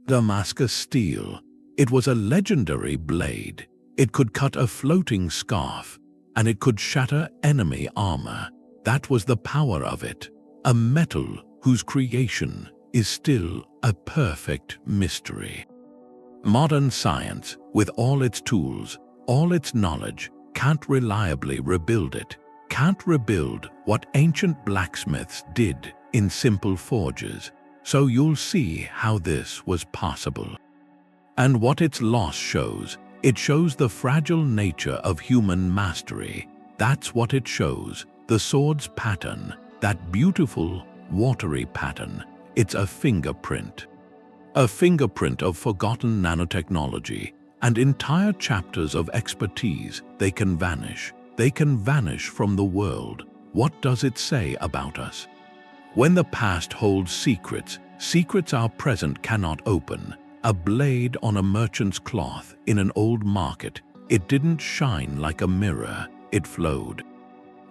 Damascus steel. It was a legendary blade. It could cut a floating scarf, and it could shatter enemy armor. That was the power of it. A metal whose creation is still a perfect mystery. Modern science, with all its tools, all its knowledge, can't reliably rebuild it. Can't rebuild what ancient blacksmiths did in simple forges. So you'll see how this was possible. And what its loss shows, it shows the fragile nature of human mastery. That's what it shows, the sword's pattern, that beautiful, watery pattern. It's a fingerprint. A fingerprint of forgotten nanotechnology, and entire chapters of expertise. They can vanish. They can vanish from the world. What does it say about us? When the past holds secrets, secrets our present cannot open. A blade on a merchant's cloth in an old market. It didn't shine like a mirror, it flowed.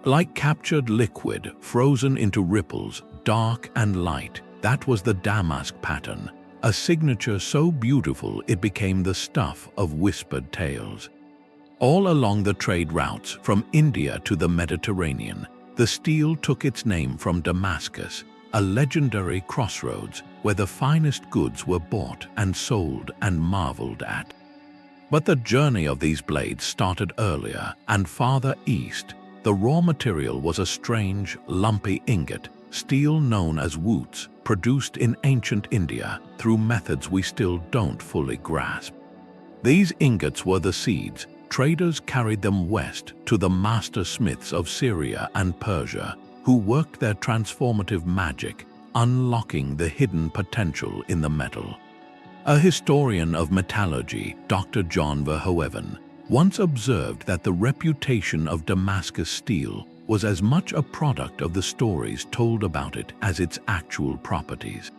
Like captured liquid, frozen into ripples, dark and light. That was the damask pattern, a signature so beautiful it became the stuff of whispered tales. All along the trade routes from India to the Mediterranean, the steel took its name from Damascus, a legendary crossroads where the finest goods were bought and sold and marveled at. But the journey of these blades started earlier and farther east. The raw material was a strange, lumpy ingot, steel known as Wootz, produced in ancient India through methods we still don't fully grasp. These ingots were the seeds. Traders carried them west to the master smiths of Syria and Persia, who worked their transformative magic, unlocking the hidden potential in the metal. A historian of metallurgy, Dr. John Verhoeven, once observed that the reputation of Damascus steel was as much a product of the stories told about it as its actual properties.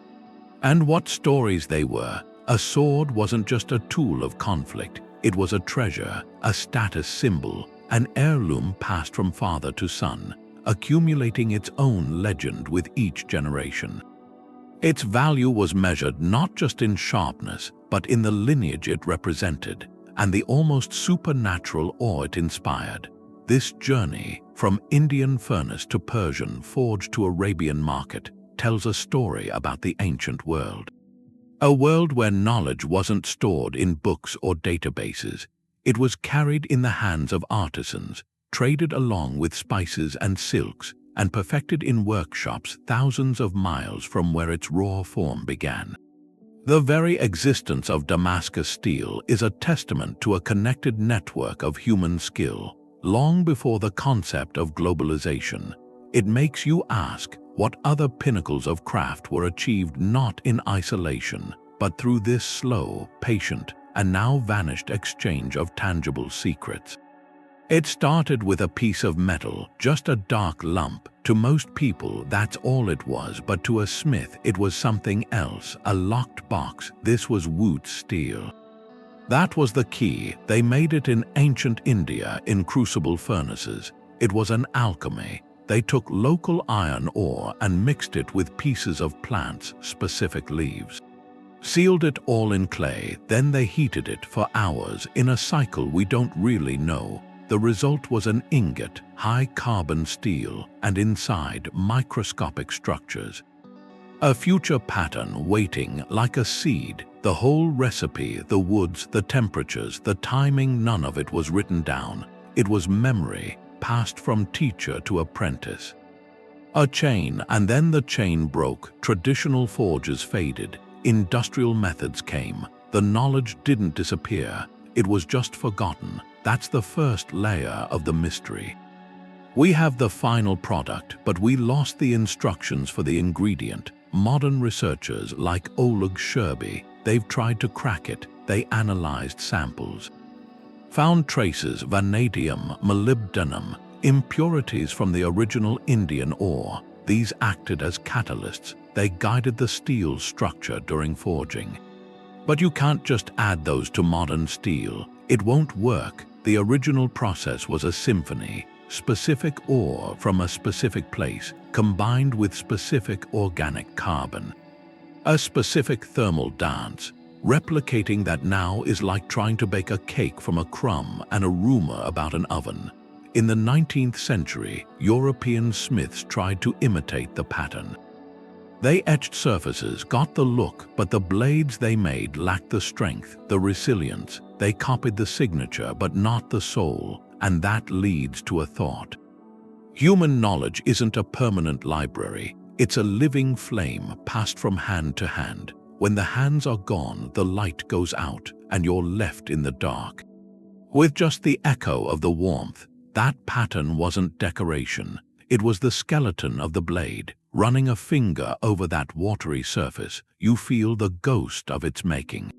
And what stories they were! A sword wasn't just a tool of conflict, it was a treasure, a status symbol, an heirloom passed from father to son, accumulating its own legend with each generation. Its value was measured not just in sharpness, but in the lineage it represented, and the almost supernatural awe it inspired. This journey, from Indian furnace to Persian forge to Arabian market, tells a story about the ancient world. A world where knowledge wasn't stored in books or databases. It was carried in the hands of artisans, traded along with spices and silks, and perfected in workshops thousands of miles from where its raw form began. The very existence of Damascus steel is a testament to a connected network of human skill. Long before the concept of globalization, it makes you ask what other pinnacles of craft were achieved not in isolation, but through this slow, patient, and now vanished exchange of tangible secrets. It started with a piece of metal, just a dark lump. To most people, that's all it was, but to a smith, it was something else, a locked box. This was Wootz steel. That was the key. They made it in ancient India in crucible furnaces. It was an alchemy. They took local iron ore and mixed it with pieces of plants' specific leaves. Sealed it all in clay, then they heated it for hours in a cycle we don't really know. The result was an ingot, high-carbon steel, and inside microscopic structures. A future pattern waiting like a seed. The whole recipe, the woods, the temperatures, the timing, none of it was written down. It was memory, passed from teacher to apprentice. A chain, and then the chain broke. Traditional forges faded. Industrial methods came. The knowledge didn't disappear. It was just forgotten. That's the first layer of the mystery. We have the final product, but we lost the instructions for the ingredient. Modern researchers like Oleg Sherby, they've tried to crack it. They analyzed samples, found traces, vanadium, molybdenum, impurities from the original Indian ore. These acted as catalysts. They guided the steel structure during forging. But you can't just add those to modern steel. It won't work. The original process was a symphony, specific ore from a specific place, combined with specific organic carbon. A specific thermal dance. Replicating that now is like trying to bake a cake from a crumb and a rumor about an oven. In the 19th century, European smiths tried to imitate the pattern. They etched surfaces, got the look, but the blades they made lacked the strength, the resilience. They copied the signature, but not the soul, and that leads to a thought. Human knowledge isn't a permanent library. It's a living flame passed from hand to hand. When the hands are gone, the light goes out, and you're left in the dark. With just the echo of the warmth, that pattern wasn't decoration. It was the skeleton of the blade. Running a finger over that watery surface, you feel the ghost of its making.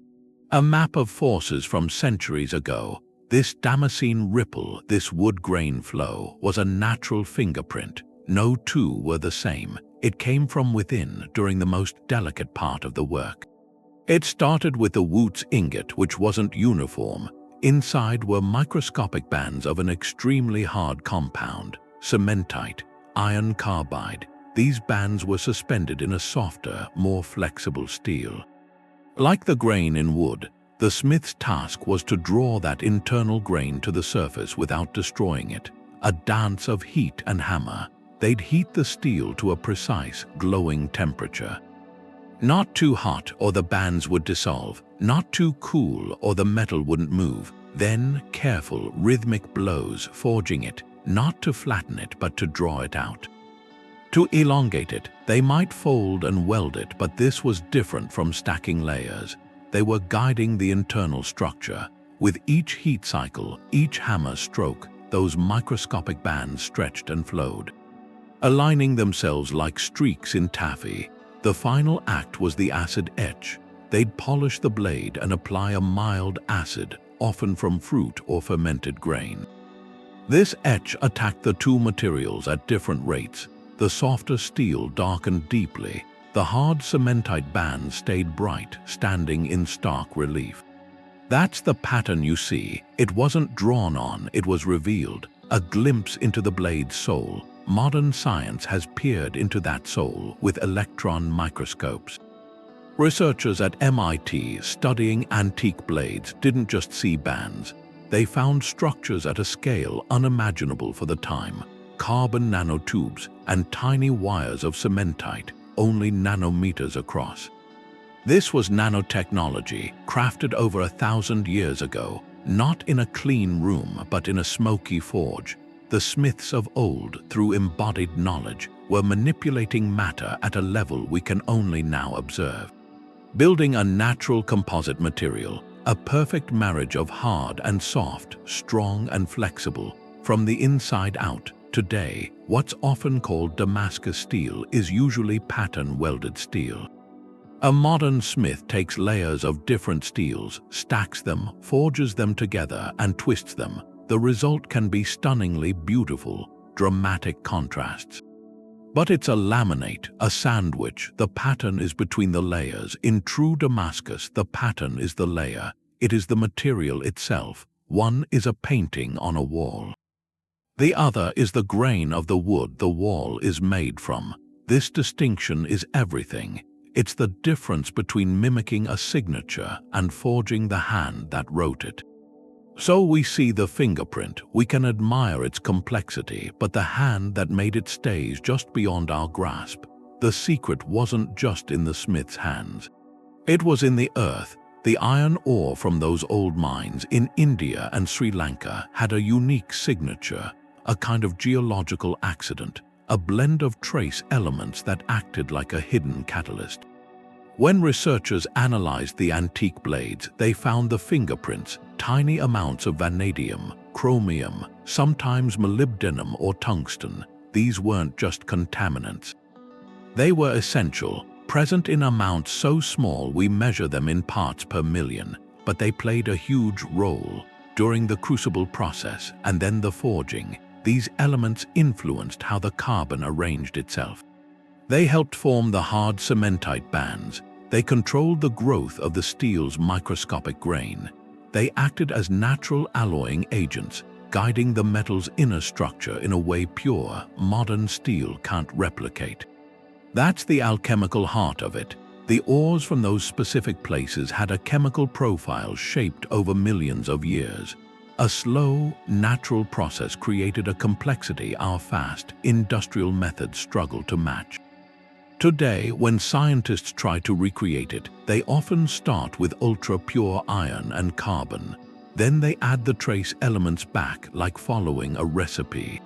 A map of forces from centuries ago. This Damascene ripple, this wood grain flow, was a natural fingerprint. No two were the same. It came from within during the most delicate part of the work. It started with the Wootz ingot, which wasn't uniform. Inside were microscopic bands of an extremely hard compound, cementite, iron carbide. These bands were suspended in a softer, more flexible steel. Like the grain in wood, the smith's task was to draw that internal grain to the surface without destroying it. A dance of heat and hammer. They'd heat the steel to a precise, glowing temperature. Not too hot or the bands would dissolve, not too cool or the metal wouldn't move. Then careful, rhythmic blows, forging it, not to flatten it but to draw it out. To elongate it, they might fold and weld it, but this was different from stacking layers. They were guiding the internal structure. With each heat cycle, each hammer stroke, those microscopic bands stretched and flowed, aligning themselves like streaks in taffy. The final act was the acid etch. They'd polish the blade and apply a mild acid, often from fruit or fermented grain. This etch attacked the two materials at different rates. The softer steel darkened deeply. The hard cementite bands stayed bright, standing in stark relief. That's the pattern you see. It wasn't drawn on, it was revealed. A glimpse into the blade's soul. Modern science has peered into that soul with electron microscopes. Researchers at MIT studying antique blades didn't just see bands. They found structures at a scale unimaginable for the time. Carbon nanotubes and tiny wires of cementite, only nanometers across. This was nanotechnology, crafted over 1,000 years ago, not in a clean room but in a smoky forge. The smiths of old, through embodied knowledge, were manipulating matter at a level we can only now observe. Building a natural composite material, a perfect marriage of hard and soft, strong and flexible, from the inside out. Today, what's often called Damascus steel is usually pattern-welded steel. A modern smith takes layers of different steels, stacks them, forges them together, and twists them. The result can be stunningly beautiful, dramatic contrasts. But it's a laminate, a sandwich. The pattern is between the layers. In true Damascus, the pattern is the layer. It is the material itself. One is a painting on a wall. The other is the grain of the wood the wall is made from. This distinction is everything. It's the difference between mimicking a signature and forging the hand that wrote it. So we see the fingerprint, we can admire its complexity, but the hand that made it stays just beyond our grasp. The secret wasn't just in the smith's hands. It was in the earth. The iron ore from those old mines in India and Sri Lanka had a unique signature, a kind of geological accident, a blend of trace elements that acted like a hidden catalyst. When researchers analyzed the antique blades, they found the fingerprints, tiny amounts of vanadium, chromium, sometimes molybdenum or tungsten. These weren't just contaminants. They were essential, present in amounts so small we measure them in parts per million, but they played a huge role during the crucible process and then the forging. These elements influenced how the carbon arranged itself. They helped form the hard cementite bands. They controlled the growth of the steel's microscopic grain. They acted as natural alloying agents, guiding the metal's inner structure in a way pure, modern steel can't replicate. That's the alchemical heart of it. The ores from those specific places had a chemical profile shaped over millions of years. A slow, natural process created a complexity our fast, industrial methods struggle to match. Today, when scientists try to recreate it, they often start with ultra-pure iron and carbon. Then they add the trace elements back like following a recipe.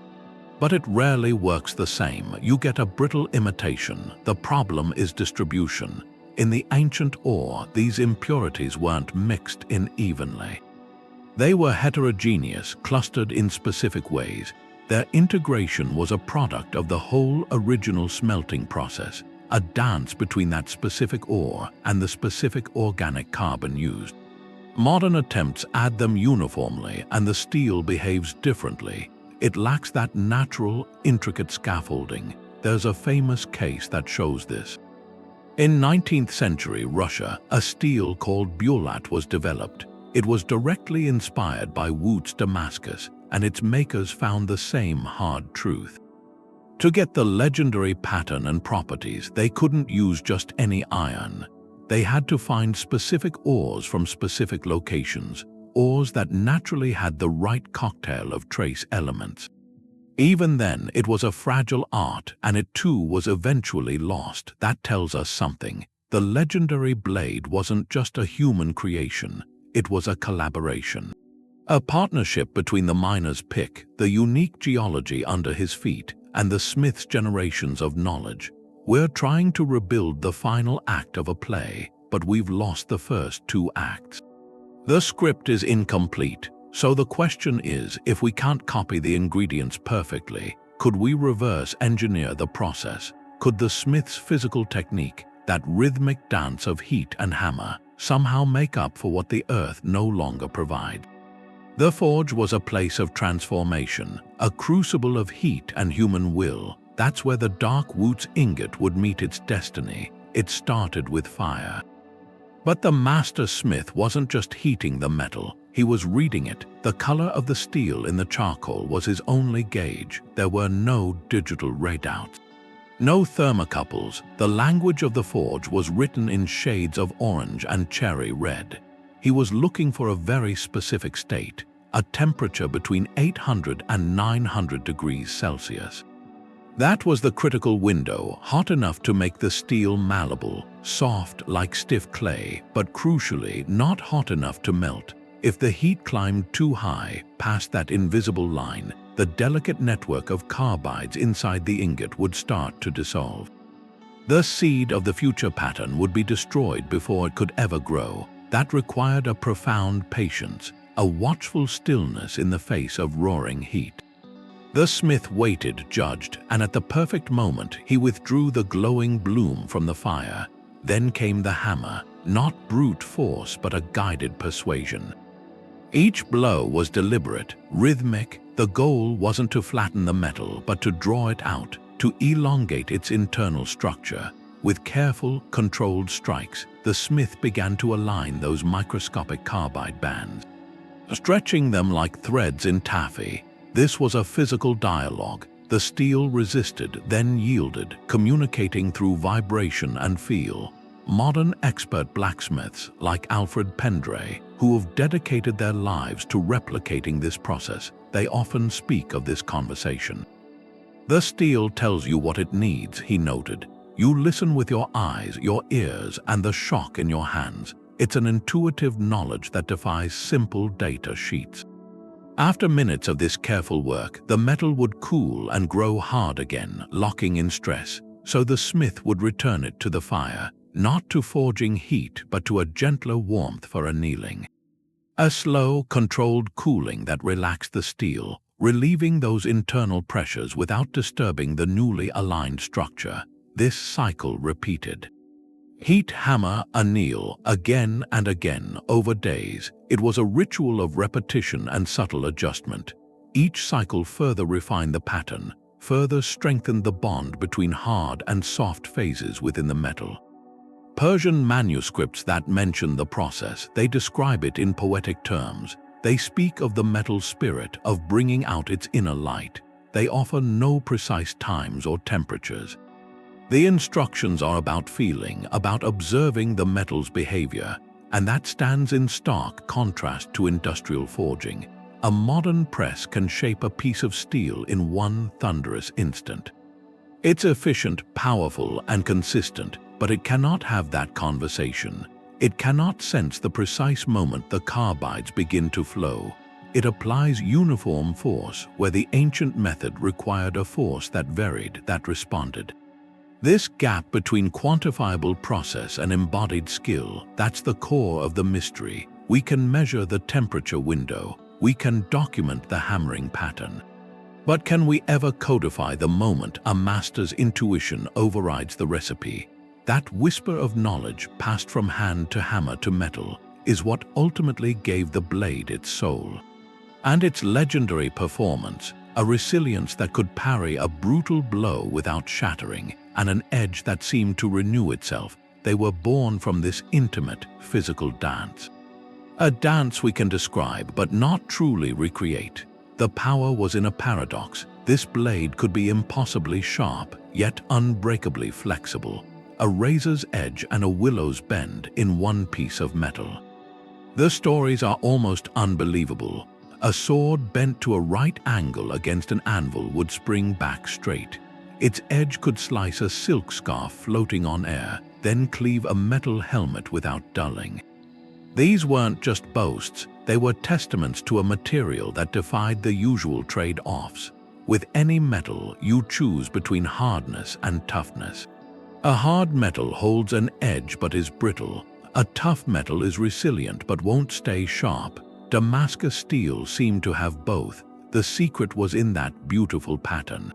But it rarely works the same. You get a brittle imitation. The problem is distribution. In the ancient ore, these impurities weren't mixed in evenly. They were heterogeneous, clustered in specific ways. Their integration was a product of the whole original smelting process, a dance between that specific ore and the specific organic carbon used. Modern attempts add them uniformly, and the steel behaves differently. It lacks that natural, intricate scaffolding. There's a famous case that shows this. In 19th century Russia, a steel called bulat was developed. It was directly inspired by Wootz Damascus, and its makers found the same hard truth. To get the legendary pattern and properties, they couldn't use just any iron. They had to find specific ores from specific locations, ores that naturally had the right cocktail of trace elements. Even then, it was a fragile art, and it too was eventually lost. That tells us something. The legendary blade wasn't just a human creation. It was a collaboration. A partnership between the miner's pick, the unique geology under his feet, and the smith's generations of knowledge. We're trying to rebuild the final act of a play, but we've lost the first two acts. The script is incomplete, so the question is, if we can't copy the ingredients perfectly, could we reverse engineer the process? Could the smith's physical technique, that rhythmic dance of heat and hammer, somehow make up for what the earth no longer provides? The forge was a place of transformation, a crucible of heat and human will. That's where the dark Wootz ingot would meet its destiny. It started with fire. But the master smith wasn't just heating the metal, he was reading it. The color of the steel in the charcoal was his only gauge. There were no digital readouts. No thermocouples. The language of the forge was written in shades of orange and cherry red. He was looking for a very specific state, a temperature between 800 and 900 degrees Celsius. That was the critical window, hot enough to make the steel malleable, soft like stiff clay, but crucially not hot enough to melt. If the heat climbed too high, past that invisible line, the delicate network of carbides inside the ingot would start to dissolve. The seed of the future pattern would be destroyed before it could ever grow. That required a profound patience, a watchful stillness in the face of roaring heat. The smith waited, judged, and at the perfect moment he withdrew the glowing bloom from the fire. Then came the hammer, not brute force but a guided persuasion. Each blow was deliberate, rhythmic. The goal wasn't to flatten the metal but to draw it out, to elongate its internal structure. With careful, controlled strikes, the smith began to align those microscopic carbide bands, stretching them like threads in taffy. This was a physical dialogue. The steel resisted, then yielded, communicating through vibration and feel. Modern expert blacksmiths like Alfred Pendry, who have dedicated their lives to replicating this process, they often speak of this conversation. The steel tells you what it needs, he noted. You listen with your eyes, your ears, and the shock in your hands. It's an intuitive knowledge that defies simple data sheets. After minutes of this careful work, the metal would cool and grow hard again, locking in stress, so the smith would return it to the fire, not to forging heat but to a gentler warmth for annealing. A slow, controlled cooling that relaxed the steel, relieving those internal pressures without disturbing the newly aligned structure. This cycle repeated. Heat, hammer, anneal, again and again, over days. It was a ritual of repetition and subtle adjustment. Each cycle further refined the pattern, further strengthened the bond between hard and soft phases within the metal. Persian manuscripts that mention the process, they describe it in poetic terms. They speak of the metal's spirit, of bringing out its inner light. They offer no precise times or temperatures. The instructions are about feeling, about observing the metal's behavior, and that stands in stark contrast to industrial forging. A modern press can shape a piece of steel in one thunderous instant. It's efficient, powerful, and consistent, but it cannot have that conversation. It cannot sense the precise moment the carbides begin to flow. It applies uniform force where the ancient method required a force that varied, that responded. This gap between quantifiable process and embodied skill, that's the core of the mystery. We can measure the temperature window. We can document the hammering pattern. But can we ever codify the moment a master's intuition overrides the recipe? That whisper of knowledge passed from hand to hammer to metal is what ultimately gave the blade its soul. And its legendary performance, a resilience that could parry a brutal blow without shattering, and an edge that seemed to renew itself, they were born from this intimate, physical dance. A dance we can describe but not truly recreate. The power was in a paradox. This blade could be impossibly sharp, yet unbreakably flexible. A razor's edge and a willow's bend in one piece of metal. The stories are almost unbelievable. A sword bent to a right angle against an anvil would spring back straight. Its edge could slice a silk scarf floating on air, then cleave a metal helmet without dulling. These weren't just boasts, they were testaments to a material that defied the usual trade-offs. With any metal, you choose between hardness and toughness. A hard metal holds an edge but is brittle. A tough metal is resilient but won't stay sharp. Damascus steel seemed to have both. The secret was in that beautiful pattern.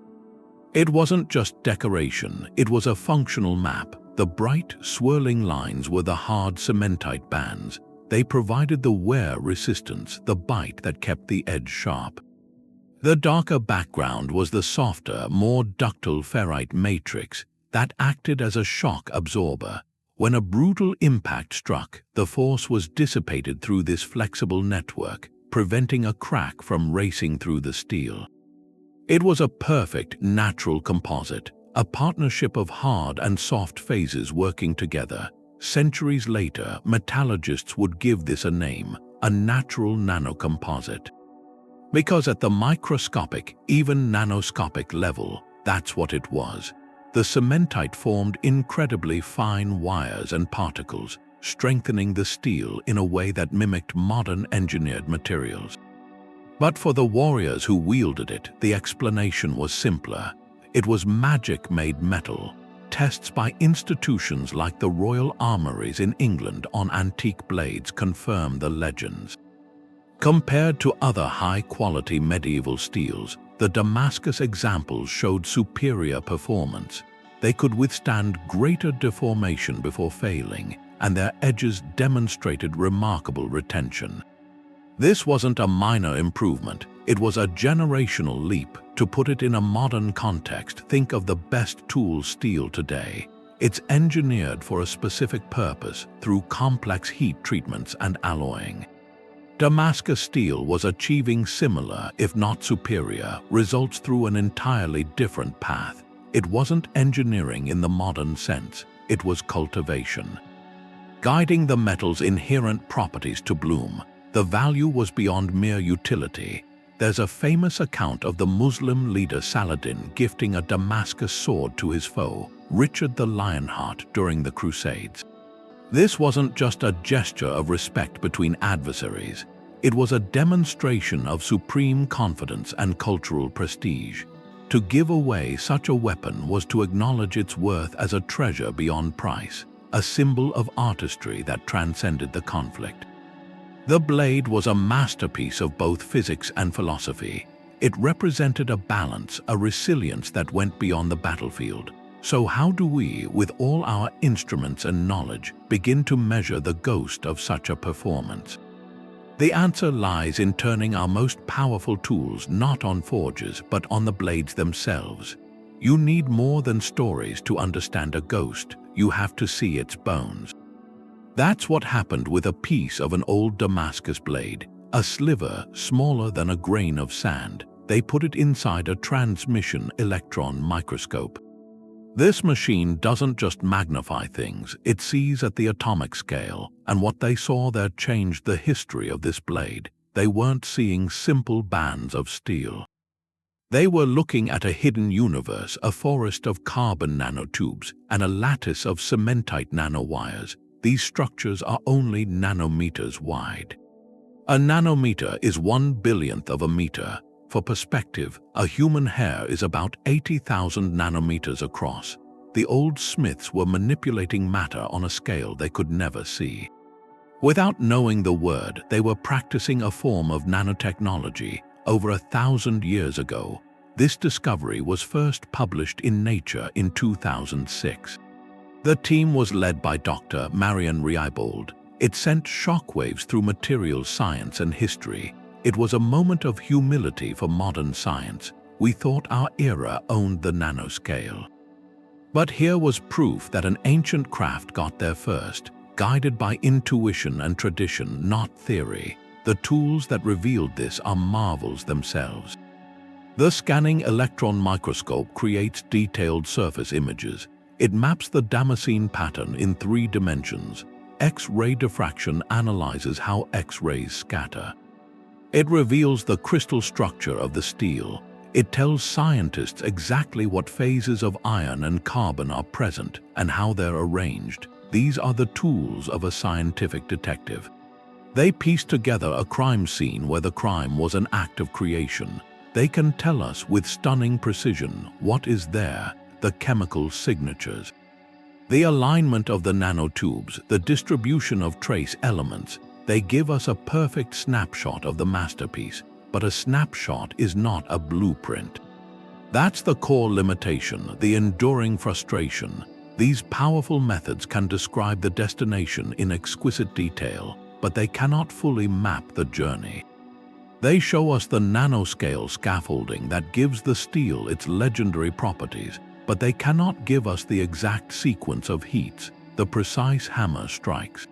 It wasn't just decoration, it was a functional map. The bright, swirling lines were the hard cementite bands. They provided the wear resistance, the bite that kept the edge sharp. The darker background was the softer, more ductile ferrite matrix that acted as a shock absorber. When a brutal impact struck, the force was dissipated through this flexible network, preventing a crack from racing through the steel. It was a perfect, natural composite, a partnership of hard and soft phases working together. Centuries later, metallurgists would give this a name, a natural nanocomposite. Because at the microscopic, even nanoscopic level, that's what it was. The cementite formed incredibly fine wires and particles, strengthening the steel in a way that mimicked modern engineered materials. But for the warriors who wielded it, the explanation was simpler. It was magic-made metal. Tests by institutions like the Royal Armouries in England on antique blades confirm the legends. Compared to other high-quality medieval steels, the Damascus examples showed superior performance. They could withstand greater deformation before failing, and their edges demonstrated remarkable retention. This wasn't a minor improvement, it was a generational leap. To put it in a modern context, think of the best tool steel today. It's engineered for a specific purpose through complex heat treatments and alloying. Damascus steel was achieving similar, if not superior, results through an entirely different path. It wasn't engineering in the modern sense, it was cultivation. Guiding the metal's inherent properties to bloom, the value was beyond mere utility. There's a famous account of the Muslim leader Saladin gifting a Damascus sword to his foe, Richard the Lionheart, during the Crusades. This wasn't just a gesture of respect between adversaries. It was a demonstration of supreme confidence and cultural prestige. To give away such a weapon was to acknowledge its worth as a treasure beyond price, a symbol of artistry that transcended the conflict. The blade was a masterpiece of both physics and philosophy. It represented a balance, a resilience that went beyond the battlefield. So how do we, with all our instruments and knowledge, begin to measure the ghost of such a performance? The answer lies in turning our most powerful tools not on forges but on the blades themselves. You need more than stories to understand a ghost. You have to see its bones. That's what happened with a piece of an old Damascus blade, a sliver smaller than a grain of sand. They put it inside a transmission electron microscope. This machine doesn't just magnify things, it sees at the atomic scale, and what they saw there changed the history of this blade. They weren't seeing simple bands of steel. They were looking at a hidden universe, a forest of carbon nanotubes, and a lattice of cementite nanowires. These structures are only nanometers wide. A nanometer is 1/1000th of a meter. For perspective, a human hair is about 80,000 nanometers across. The old smiths were manipulating matter on a scale they could never see. Without knowing the word, they were practicing a form of nanotechnology. Over 1,000 years ago, this discovery was first published in Nature in 2006. The team was led by Dr. Marion Reibold. It sent shockwaves through materials science and history. It was a moment of humility for modern science. We thought our era owned the nanoscale. But here was proof that an ancient craft got there first, guided by intuition and tradition, not theory. The tools that revealed this are marvels themselves. The scanning electron microscope creates detailed surface images. It maps the Damascene pattern in 3 dimensions. X-ray diffraction analyzes how X-rays scatter. It reveals the crystal structure of the steel. It tells scientists exactly what phases of iron and carbon are present and how they're arranged. These are the tools of a scientific detective. They piece together a crime scene where the crime was an act of creation. They can tell us with stunning precision what is there, the chemical signatures. The alignment of the nanotubes, the distribution of trace elements, they give us a perfect snapshot of the masterpiece, but a snapshot is not a blueprint. That's the core limitation, the enduring frustration. These powerful methods can describe the destination in exquisite detail, but they cannot fully map the journey. They show us the nanoscale scaffolding that gives the steel its legendary properties, but they cannot give us the exact sequence of heats, the precise hammer strikes.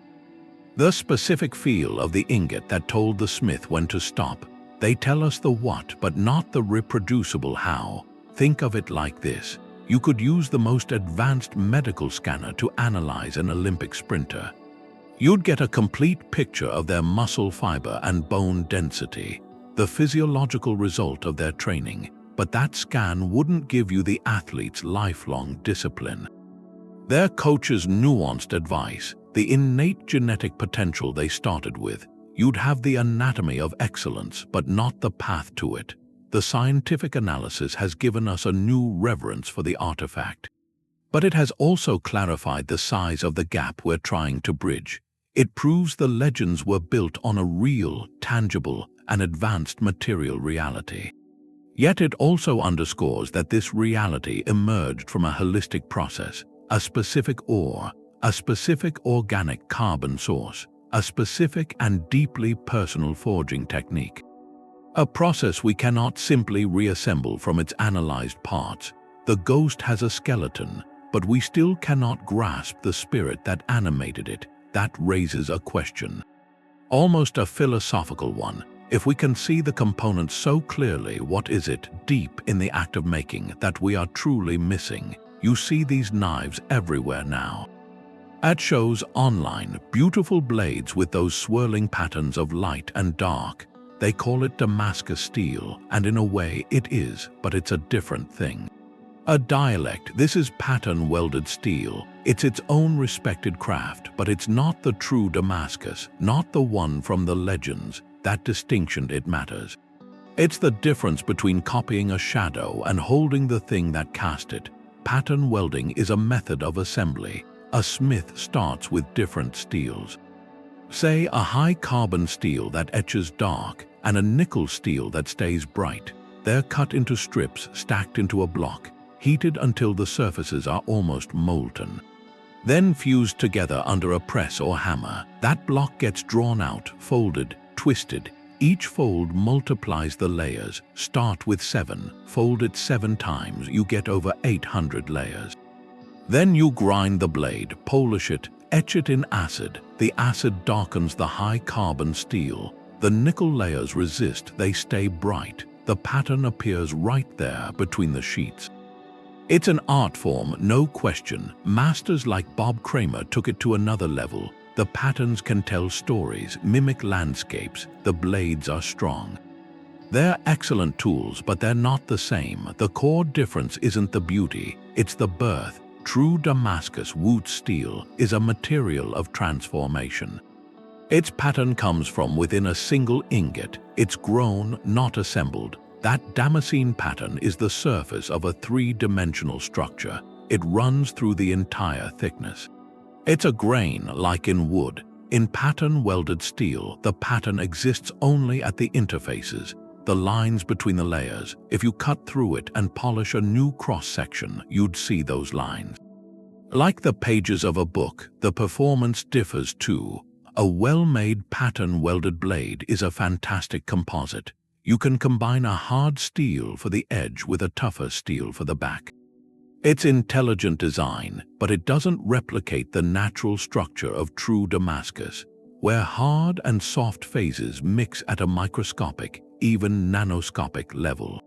The specific feel of the ingot that told the smith when to stop. They tell us the what, but not the reproducible how. Think of it like this. You could use the most advanced medical scanner to analyze an Olympic sprinter. You'd get a complete picture of their muscle fiber and bone density, the physiological result of their training, but that scan wouldn't give you the athlete's lifelong discipline. Their coach's nuanced advice, the innate genetic potential they started with. You'd have the anatomy of excellence, but not the path to it. The scientific analysis has given us a new reverence for the artifact. But it has also clarified the size of the gap we're trying to bridge. It proves the legends were built on a real, tangible, and advanced material reality. Yet it also underscores that this reality emerged from a holistic process, a specific ore, a specific organic carbon source, a specific and deeply personal forging technique. A process we cannot simply reassemble from its analyzed parts. The ghost has a skeleton, but we still cannot grasp the spirit that animated it. That raises a question. Almost a philosophical one. If we can see the components so clearly, what is it, deep in the act of making, that we are truly missing? You see these knives everywhere now. At shows online, beautiful blades with those swirling patterns of light and dark. They call it Damascus steel, and in a way it is, but it's a different thing. A dialect, this is pattern-welded steel. It's its own respected craft, but it's not the true Damascus, not the one from the legends. That distinction, it matters. It's the difference between copying a shadow and holding the thing that cast it. Pattern welding is a method of assembly. A smith starts with different steels. Say a high-carbon steel that etches dark and a nickel steel that stays bright. They're cut into strips, stacked into a block, heated until the surfaces are almost molten. Then fused together under a press or hammer. That block gets drawn out, folded, twisted. Each fold multiplies the layers. Start with 7, fold it 7 times, you get over 800 layers. Then you grind the blade, polish it, etch it in acid. The acid darkens the high-carbon steel. The nickel layers resist, they stay bright. The pattern appears right there between the sheets. It's an art form, no question. Masters like Bob Kramer took it to another level. The patterns can tell stories, mimic landscapes, the blades are strong. They're excellent tools, but they're not the same. The core difference isn't the beauty, it's the birth. True Damascus Wootz steel is a material of transformation. Its pattern comes from within a single ingot. It's grown, not assembled. That Damascene pattern is the surface of a three-dimensional structure. It runs through the entire thickness. It's a grain, like in wood. In pattern-welded steel, the pattern exists only at the interfaces, the lines between the layers. If you cut through it and polish a new cross-section, you'd see those lines. Like the pages of a book, the performance differs too. A well-made pattern-welded blade is a fantastic composite. You can combine a hard steel for the edge with a tougher steel for the back. It's intelligent design, but it doesn't replicate the natural structure of true Damascus, where hard and soft phases mix at a microscopic, even nanoscopic level.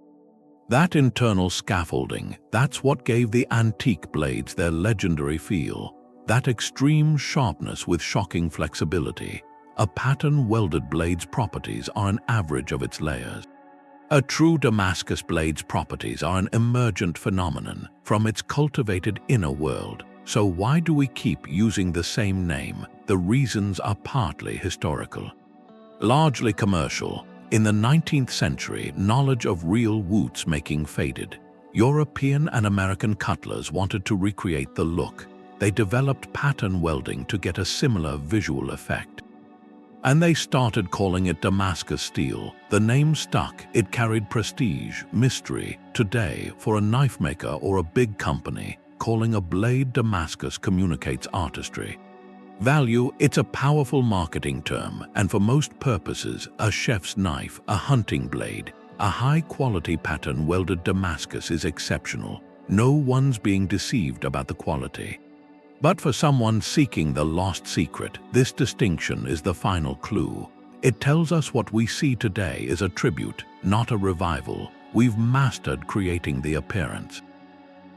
That internal scaffolding, that's what gave the antique blades their legendary feel. That extreme sharpness with shocking flexibility. A pattern-welded blade's properties are an average of its layers. A true Damascus blade's properties are an emergent phenomenon from its cultivated inner world. So why do we keep using the same name? The reasons are partly historical. Largely commercial. In the 19th century, knowledge of real Wootz making faded. European and American cutlers wanted to recreate the look. They developed pattern welding to get a similar visual effect. And they started calling it Damascus steel. The name stuck. It carried prestige, mystery. Today, for a knife maker or a big company, calling a blade Damascus communicates artistry. Value, it's a powerful marketing term, and for most purposes, a chef's knife, a hunting blade, a high-quality pattern-welded Damascus is exceptional. No one's being deceived about the quality. But for someone seeking the lost secret, this distinction is the final clue. It tells us what we see today is a tribute, not a revival. We've mastered creating the appearance.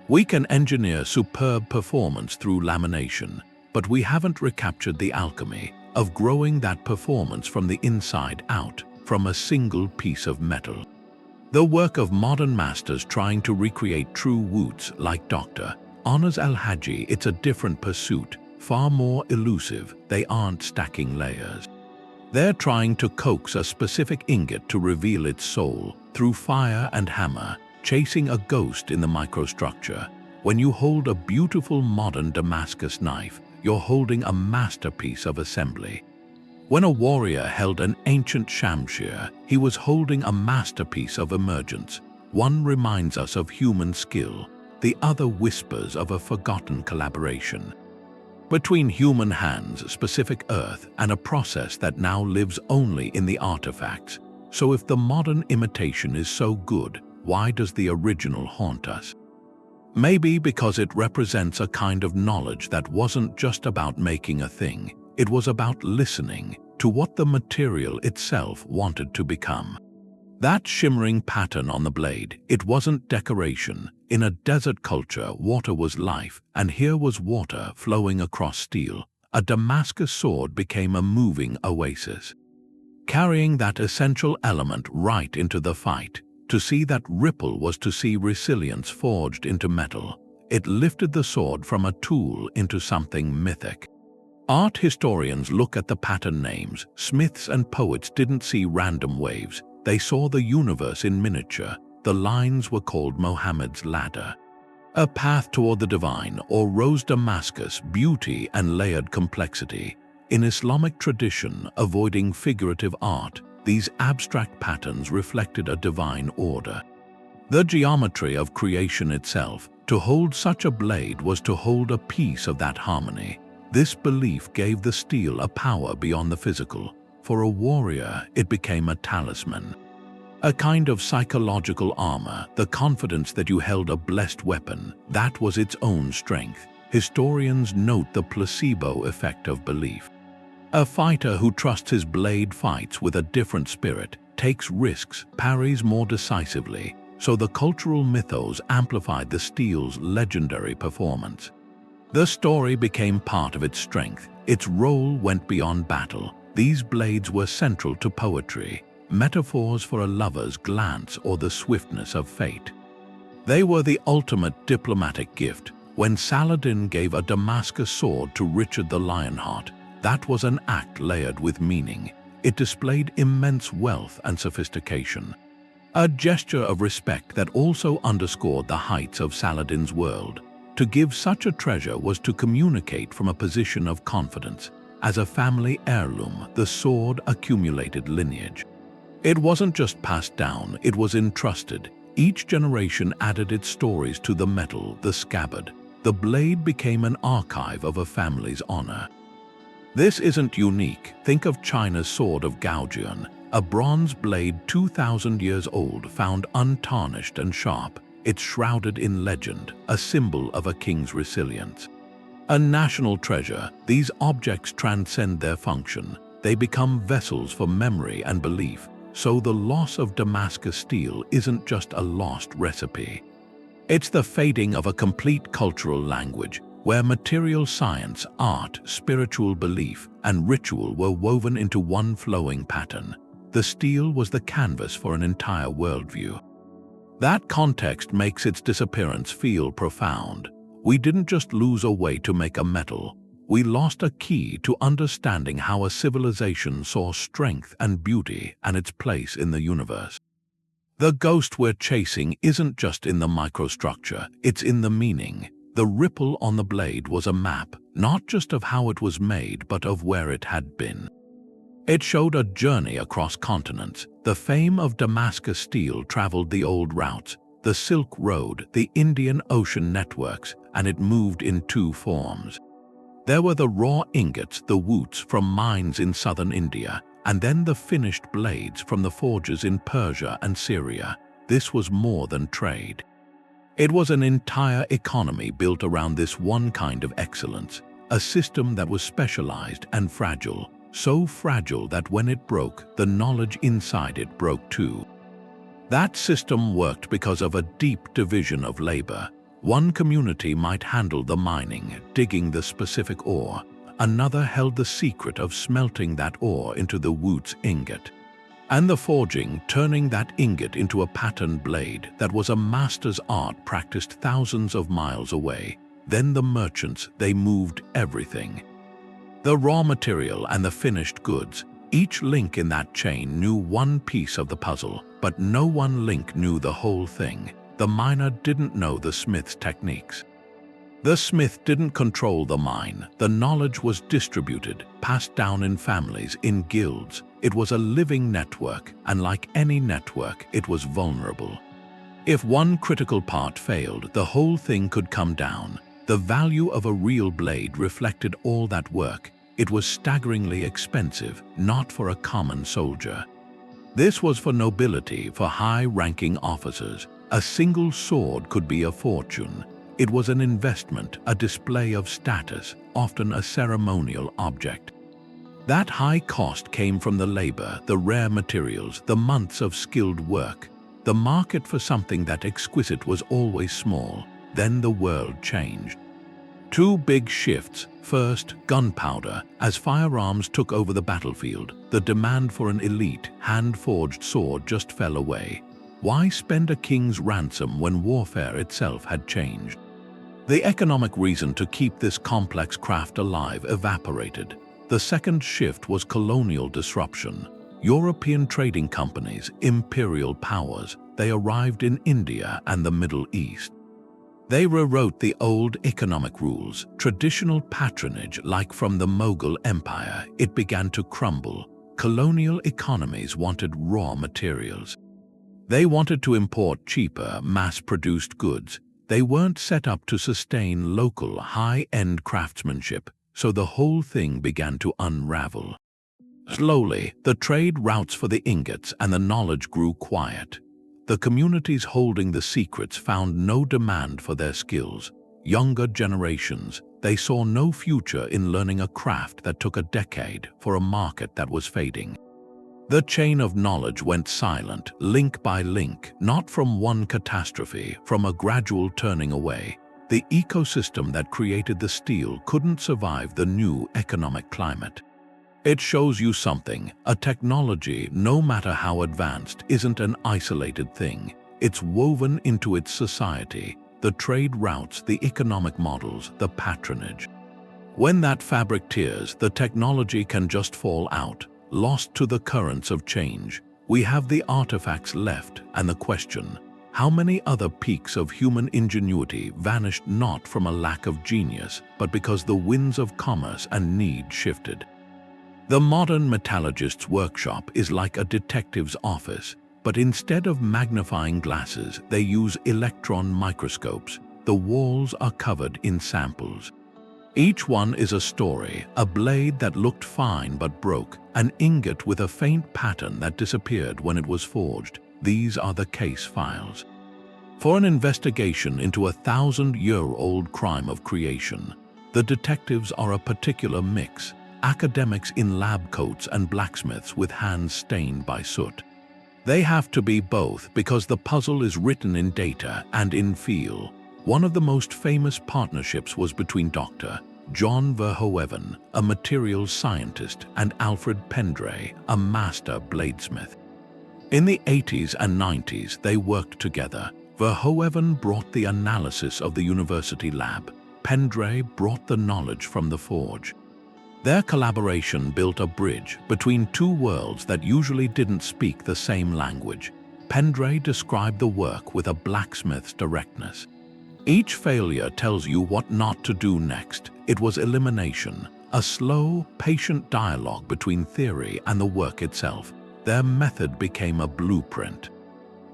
We can engineer superb performance through lamination, but we haven't recaptured the alchemy of growing that performance from the inside out, from a single piece of metal. The work of modern masters trying to recreate true Wootz, like Dr. Honors Al-Haji, it's a different pursuit, far more elusive. They aren't stacking layers. They're trying to coax a specific ingot to reveal its soul through fire and hammer, chasing a ghost in the microstructure. When you hold a beautiful modern Damascus knife, you're holding a masterpiece of assembly. When a warrior held an ancient shamshir, he was holding a masterpiece of emergence. One reminds us of human skill, the other whispers of a forgotten collaboration. Between human hands, specific earth, and a process that now lives only in the artifacts. So if the modern imitation is so good, why does the original haunt us? Maybe because it represents a kind of knowledge that wasn't just about making a thing, it was about listening to what the material itself wanted to become. That shimmering pattern on the blade, it wasn't decoration. In a desert culture, water was life, and here was water flowing across steel. A Damascus sword became a moving oasis. Carrying that essential element right into the fight, to see that ripple was to see resilience forged into metal. It lifted the sword from a tool into something mythic. Art historians look at the pattern names. Smiths and poets didn't see random waves. They saw the universe in miniature. The lines were called Mohammed's ladder. A path toward the divine, or rose Damascus, beauty and layered complexity. In Islamic tradition, avoiding figurative art, these abstract patterns reflected a divine order. The geometry of creation itself, to hold such a blade was to hold a piece of that harmony. This belief gave the steel a power beyond the physical. For a warrior, it became a talisman. A kind of psychological armor, the confidence that you held a blessed weapon, that was its own strength. Historians note the placebo effect of belief. A fighter who trusts his blade fights with a different spirit, takes risks, parries more decisively. so the cultural mythos amplified the steel's legendary performance. The story became part of its strength. Its role went beyond battle. These blades were central to poetry, metaphors for a lover's glance or the swiftness of fate. They were the ultimate diplomatic gift. When Saladin gave a Damascus sword to Richard the Lionheart, that was an act layered with meaning. It displayed immense wealth and sophistication. A gesture of respect that also underscored the heights of Saladin's world. To give such a treasure was to communicate from a position of confidence. As a family heirloom, the sword accumulated lineage. It wasn't just passed down, it was entrusted. Each generation added its stories to the metal, the scabbard. The blade became an archive of a family's honor. This isn't unique. Think of China's sword of Gaojian, a bronze blade 2,000 years old, found untarnished and sharp. It's shrouded in legend, a symbol of a king's resilience. A national treasure, these objects transcend their function. They become vessels for memory and belief. So the loss of Damascus steel isn't just a lost recipe. It's the fading of a complete cultural language, where material science, art, spiritual belief, and ritual were woven into one flowing pattern. The steel was the canvas for an entire worldview. That context makes its disappearance feel profound. We didn't just lose a way to make a metal. We lost a key to understanding how a civilization saw strength and beauty and its place in the universe. The ghost we're chasing isn't just in the microstructure, it's in the meaning. The ripple on the blade was a map, not just of how it was made, but of where it had been. It showed a journey across continents. The fame of Damascus steel traveled the old routes, the Silk Road, the Indian Ocean networks, and it moved in two forms. There were the raw ingots, the Wootz, from mines in southern India, and then the finished blades from the forges in Persia and Syria. This was more than trade. It was an entire economy built around this one kind of excellence, a system that was specialized and fragile, so fragile that when it broke, the knowledge inside it broke too. That system worked because of a deep division of labor. One community might handle the mining, digging the specific ore. Another held the secret of smelting that ore into the Wootz ingot. And the forging, turning that ingot into a patterned blade that was a master's art practiced thousands of miles away. Then the merchants, they moved everything. The raw material and the finished goods. Each link in that chain knew one piece of the puzzle, but no one link knew the whole thing. The miner didn't know the smith's techniques. The smith didn't control the mine. The knowledge was distributed, passed down in families, in guilds. It was a living network, and like any network, it was vulnerable. If one critical part failed, the whole thing could come down. The value of a real blade reflected all that work. It was staggeringly expensive, not for a common soldier. This was for nobility, for high-ranking officers. A single sword could be a fortune. It was an investment, a display of status, often a ceremonial object. That high cost came from the labor, the rare materials, the months of skilled work. The market for something that exquisite was always small. Then the world changed. Two big shifts. First, gunpowder. As firearms took over the battlefield, the demand for an elite, hand-forged sword just fell away. Why spend a king's ransom when warfare itself had changed? The economic reason to keep this complex craft alive evaporated. The second shift was colonial disruption. European trading companies, imperial powers, they arrived in India and the Middle East. They rewrote the old economic rules. Traditional patronage, like from the Mughal Empire, it began to crumble. Colonial economies wanted raw materials. They wanted to import cheaper, mass-produced goods. They weren't set up to sustain local, high-end craftsmanship, so the whole thing began to unravel. Slowly, the trade routes for the ingots and the knowledge grew quiet. The communities holding the secrets found no demand for their skills. Younger generations, they saw no future in learning a craft that took a decade for a market that was fading. The chain of knowledge went silent, link by link, not from one catastrophe, from a gradual turning away. The ecosystem that created the steel couldn't survive the new economic climate. It shows you something. A technology, no matter how advanced, isn't an isolated thing. It's woven into its society, the trade routes, the economic models, the patronage. When that fabric tears, the technology can just fall out, lost to the currents of change. We have the artifacts left, and the question, how many other peaks of human ingenuity vanished not from a lack of genius, but because the winds of commerce and need shifted? The modern metallurgist's workshop is like a detective's office, but instead of magnifying glasses, they use electron microscopes. The walls are covered in samples. Each one is a story, a blade that looked fine but broke, an ingot with a faint pattern that disappeared when it was forged. These are the case files. For an investigation into a 1,000-year-old crime of creation, the detectives are a particular mix. Academics in lab coats and blacksmiths with hands stained by soot. They have to be both because the puzzle is written in data and in feel. One of the most famous partnerships was between Dr. John Verhoeven, a materials scientist, and Alfred Pendry, a master bladesmith. In the 80s and 90s, they worked together. Verhoeven brought the analysis of the university lab. Pendry brought the knowledge from the forge. Their collaboration built a bridge between two worlds that usually didn't speak the same language. Pendry described the work with a blacksmith's directness. Each failure tells you what not to do next. It was elimination, a slow, patient dialogue between theory and the work itself. Their method became a blueprint.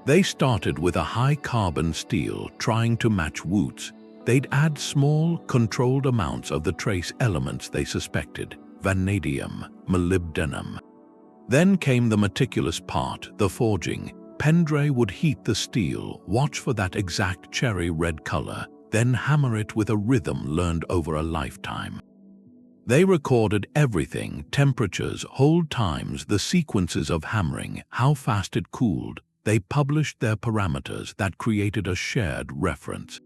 They started with a high-carbon steel trying to match Wootz. They'd add small, controlled amounts of the trace elements they suspected, vanadium, molybdenum. Then came the meticulous part, the forging. Pendry would heat the steel, watch for that exact cherry red color, then hammer it with a rhythm learned over a lifetime. They recorded everything, temperatures, hold times, the sequences of hammering, how fast it cooled. They published their parameters that created a shared reference.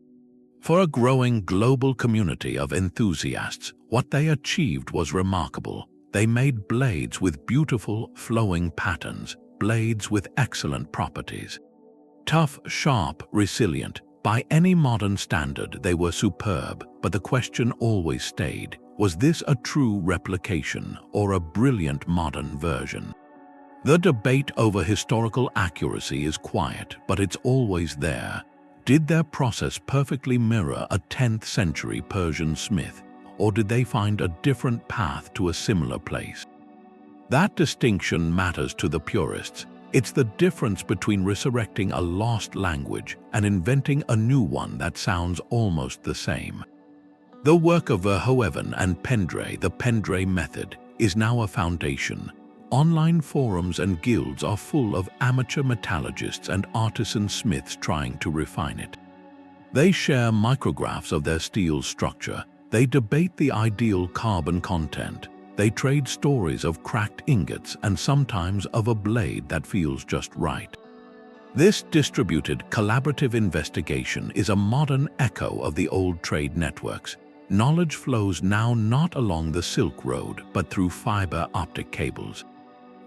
For a growing global community of enthusiasts, what they achieved was remarkable. They made blades with beautiful, flowing patterns, blades with excellent properties. Tough, sharp, resilient. By any modern standard, they were superb, but the question always stayed, was this a true replication or a brilliant modern version? The debate over historical accuracy is quiet, but it's always there. Did their process perfectly mirror a 10th century Persian smith, or did they find a different path to a similar place? That distinction matters to the purists. It's the difference between resurrecting a lost language and inventing a new one that sounds almost the same. The work of Verhoeven and Pendry, the Pendry method, is now a foundation. Online forums and guilds are full of amateur metallurgists and artisan smiths trying to refine it. They share micrographs of their steel structure. They debate the ideal carbon content. They trade stories of cracked ingots and sometimes of a blade that feels just right. This distributed, collaborative investigation is a modern echo of the old trade networks. Knowledge flows now not along the Silk Road, but through fiber optic cables.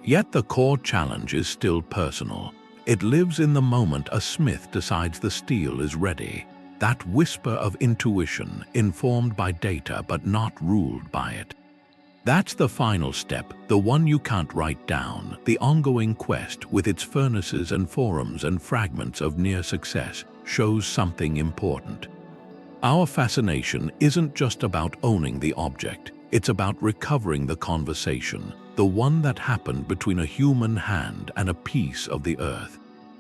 Yet the core challenge is still personal. It lives in the moment a smith decides the steel is ready. That whisper of intuition, informed by data but not ruled by it. That's the final step, the one you can't write down, the ongoing quest with its furnaces and forums and fragments of near success shows something important. Our fascination isn't just about owning the object, it's about recovering the conversation, the one that happened between a human hand and a piece of the earth.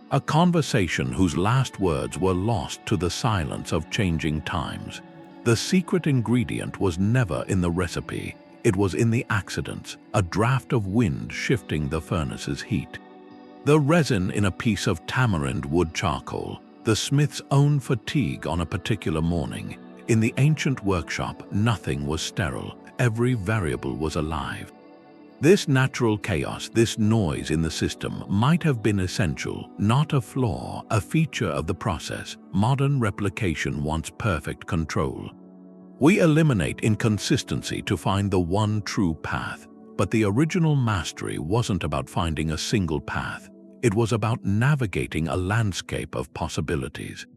A conversation whose last words were lost to the silence of changing times. The secret ingredient was never in the recipe, it was in the accidents, a draft of wind shifting the furnace's heat. The resin in a piece of tamarind wood charcoal, the smith's own fatigue on a particular morning. In the ancient workshop, nothing was sterile, every variable was alive. This natural chaos, this noise in the system, might have been essential, not a flaw, a feature of the process. Modern replication wants perfect control. We eliminate inconsistency to find the one true path, but the original mastery wasn't about finding a single path. It was about navigating a landscape of possibilities.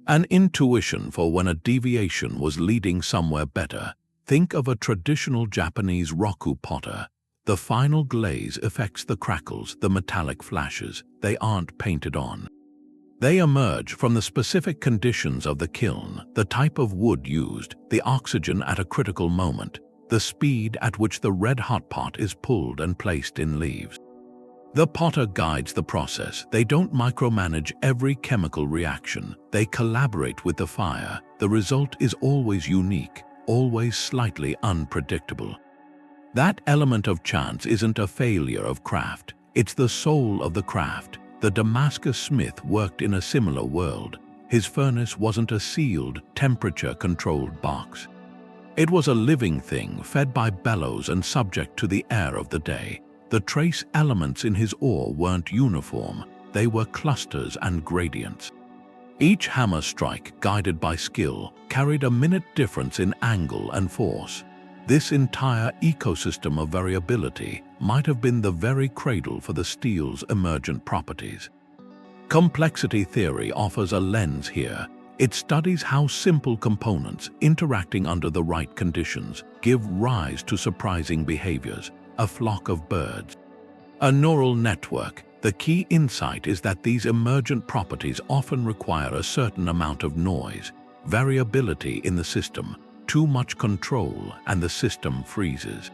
An intuition for when a deviation was leading somewhere better. Think of a traditional Japanese roku potter. The final glaze affects the crackles, the metallic flashes. They aren't painted on. They emerge from the specific conditions of the kiln, the type of wood used, the oxygen at a critical moment, the speed at which the red-hot pot is pulled and placed in leaves. The potter guides the process. They don't micromanage every chemical reaction. They collaborate with the fire. The result is always unique, always slightly unpredictable. That element of chance isn't a failure of craft. It's the soul of the craft. The Damascus smith worked in a similar world. His furnace wasn't a sealed, temperature-controlled box. It was a living thing, fed by bellows and subject to the air of the day. The trace elements in his ore weren't uniform. They were clusters and gradients. Each hammer strike, guided by skill, carried a minute difference in angle and force. This entire ecosystem of variability might have been the very cradle for the steel's emergent properties. Complexity theory offers a lens here. It studies how simple components, interacting under the right conditions, give rise to surprising behaviors, a flock of birds. A neural network. The key insight is that these emergent properties often require a certain amount of noise, variability in the system. Too much control and the system freezes.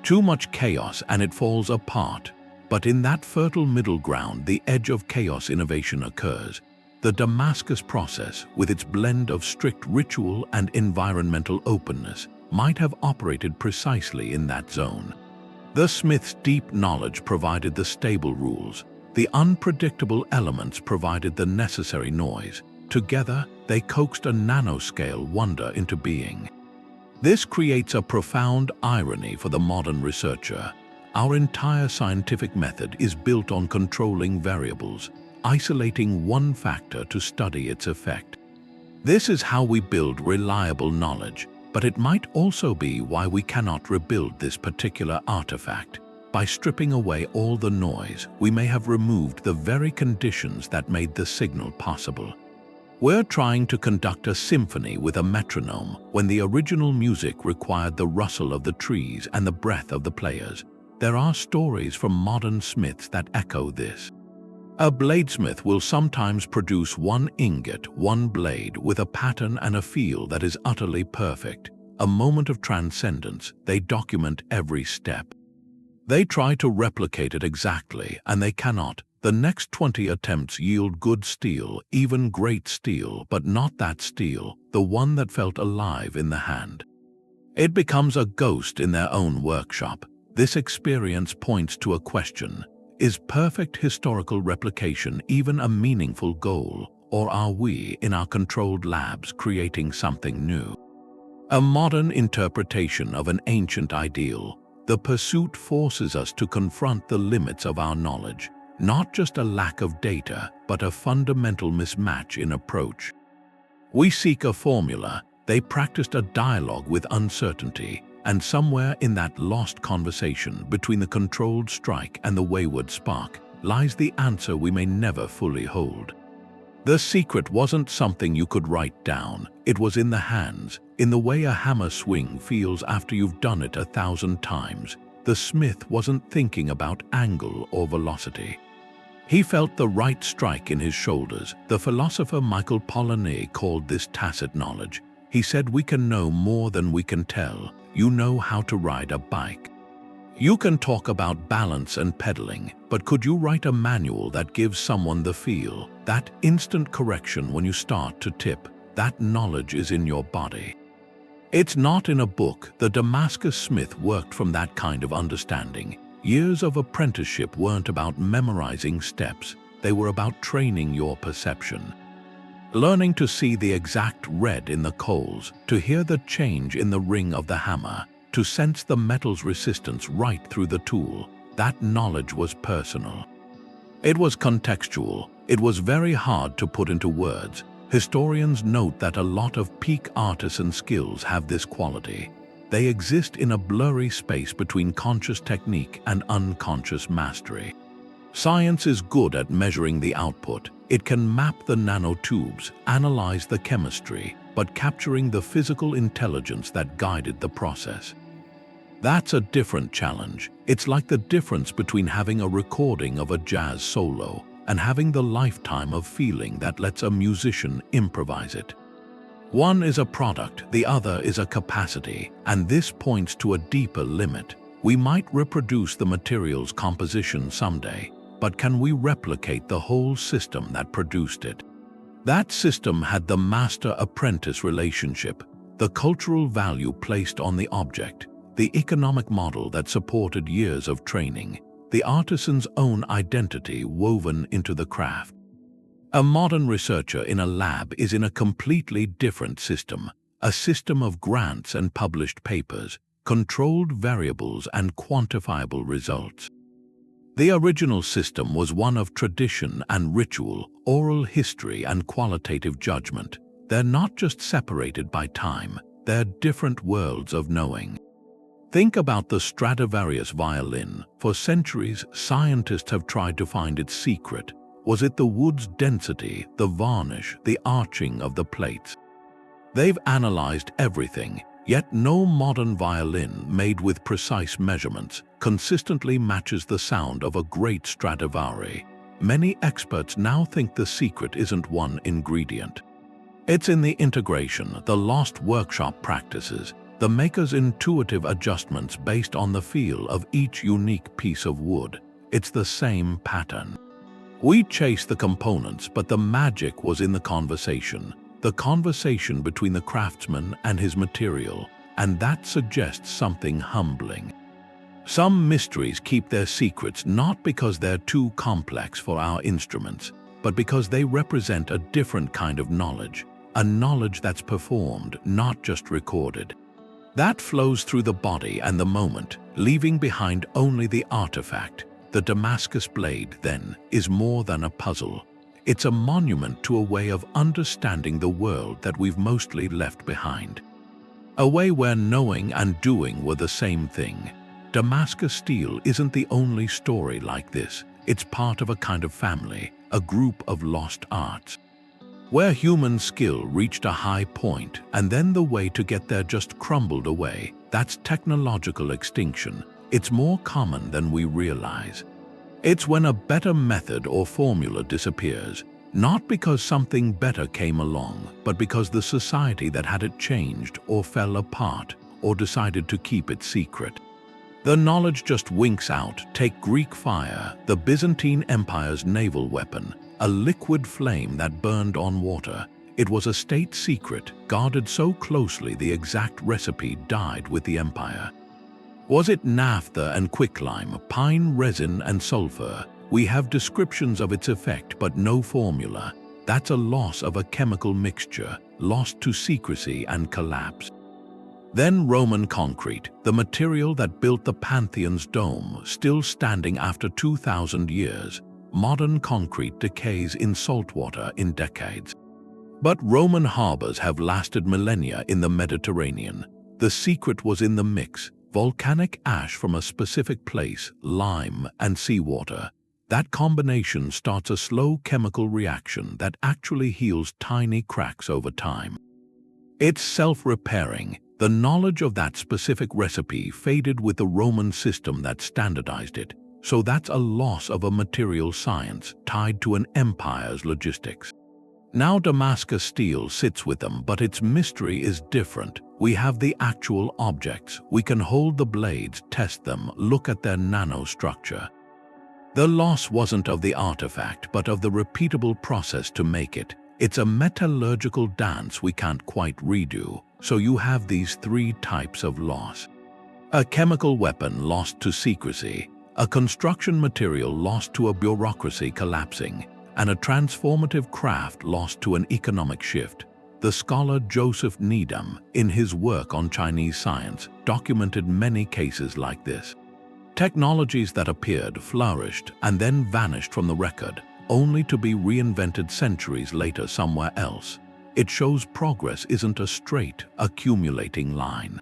Too much chaos and it falls apart. But in that fertile middle ground, the edge of chaos innovation occurs. The Damascus process, with its blend of strict ritual and environmental openness, might have operated precisely in that zone. The smith's deep knowledge provided the stable rules. The unpredictable elements provided the necessary noise. Together, they coaxed a nanoscale wonder into being. This creates a profound irony for the modern researcher. Our entire scientific method is built on controlling variables, isolating one factor to study its effect. This is how we build reliable knowledge, but it might also be why we cannot rebuild this particular artifact. By stripping away all the noise, we may have removed the very conditions that made the signal possible. We're trying to conduct a symphony with a metronome when the original music required the rustle of the trees and the breath of the players. There are stories from modern smiths that echo this. A bladesmith will sometimes produce one ingot, one blade, with a pattern and a feel that is utterly perfect. A moment of transcendence. They document every step. They try to replicate it exactly, and they cannot. The next 20 attempts yield good steel, even great steel, but not that steel, the one that felt alive in the hand. It becomes a ghost in their own workshop. This experience points to a question. Is perfect historical replication even a meaningful goal, or are we, in our controlled labs, creating something new? A modern interpretation of an ancient ideal. The pursuit forces us to confront the limits of our knowledge. Not just a lack of data, but a fundamental mismatch in approach. We seek a formula. They practiced a dialogue with uncertainty, and somewhere in that lost conversation between the controlled strike and the wayward spark lies the answer we may never fully hold. The secret wasn't something you could write down. It was in the hands, in the way a hammer swing feels after you've done it 1,000 times. The smith wasn't thinking about angle or velocity. He felt the right strike in his shoulders. The philosopher Michael Polanyi called this tacit knowledge. He said, we can know more than we can tell. You know how to ride a bike. You can talk about balance and pedaling, but could you write a manual that gives someone the feel, that instant correction when you start to tip? That knowledge is in your body. It's not in a book. The Damascus smith worked from that kind of understanding. Years of apprenticeship weren't about memorizing steps. They were about training your perception. Learning to see the exact red in the coals, to hear the change in the ring of the hammer. to sense the metal's resistance right through the tool. That knowledge was personal. It was contextual. It was very hard to put into words. Historians note that a lot of peak artisan skills have this quality. They exist in a blurry space between conscious technique and unconscious mastery. Science is good at measuring the output. It can map the nanotubes, analyze the chemistry, but capturing the physical intelligence that guided the process. That's a different challenge. It's like the difference between having a recording of a jazz solo and having the lifetime of feeling that lets a musician improvise it. One is a product, the other is a capacity, and this points to a deeper limit. We might reproduce the material's composition someday, but can we replicate the whole system that produced it? That system had the master-apprentice relationship, the cultural value placed on the object, the economic model that supported years of training, the artisan's own identity woven into the craft. A modern researcher in a lab is in a completely different system, a system of grants and published papers, controlled variables and quantifiable results. The original system was one of tradition and ritual, oral history and qualitative judgment. They're not just separated by time, they're different worlds of knowing. Think about the Stradivarius violin. For centuries, scientists have tried to find its secret. Was it the wood's density, the varnish, the arching of the plates? They've analyzed everything, yet no modern violin made with precise measurements consistently matches the sound of a great Stradivari. Many experts now think the secret isn't one ingredient. It's in the integration, the lost workshop practices, the maker's intuitive adjustments based on the feel of each unique piece of wood. It's the same pattern. We chase the components, but the magic was in the conversation between the craftsman and his material, and that suggests something humbling. Some mysteries keep their secrets not because they're too complex for our instruments, but because they represent a different kind of knowledge, a knowledge that's performed, not just recorded. That flows through the body and the moment, leaving behind only the artifact. The Damascus blade, then, is more than a puzzle. It's a monument to a way of understanding the world that we've mostly left behind. A way where knowing and doing were the same thing. Damascus steel isn't the only story like this. It's part of a kind of family, a group of lost arts. Where human skill reached a high point and then the way to get there just crumbled away, that's technological extinction. It's more common than we realize. It's when a better method or formula disappears, not because something better came along, but because the society that had it changed or fell apart or decided to keep it secret. The knowledge just winks out. Take Greek fire, the Byzantine Empire's naval weapon, a liquid flame that burned on water. It was a state secret, guarded so closely the exact recipe died with the empire. Was it naphtha and quicklime, pine resin and sulfur? We have descriptions of its effect but no formula. That's a loss of a chemical mixture, lost to secrecy and collapse. Then Roman concrete, the material that built the Pantheon's dome, still standing after 2,000 years. Modern concrete decays in saltwater in decades. But Roman harbors have lasted millennia in the Mediterranean. The secret was in the mix. Volcanic ash from a specific place, lime and seawater. That combination starts a slow chemical reaction that actually heals tiny cracks over time. It's self-repairing. The knowledge of that specific recipe faded with the Roman system that standardized it. So that's a loss of a material science tied to an empire's logistics. Now Damascus steel sits with them, but its mystery is different. We have the actual objects. We can hold the blades, test them, look at their nanostructure. The loss wasn't of the artifact, but of the repeatable process to make it. It's a metallurgical dance we can't quite redo. So you have these three types of loss. A chemical weapon lost to secrecy, a construction material lost to a bureaucracy collapsing, and a transformative craft lost to an economic shift. The scholar Joseph Needham, in his work on Chinese science, documented many cases like this. Technologies that appeared, flourished, and then vanished from the record, only to be reinvented centuries later somewhere else. It shows progress isn't a straight, accumulating line.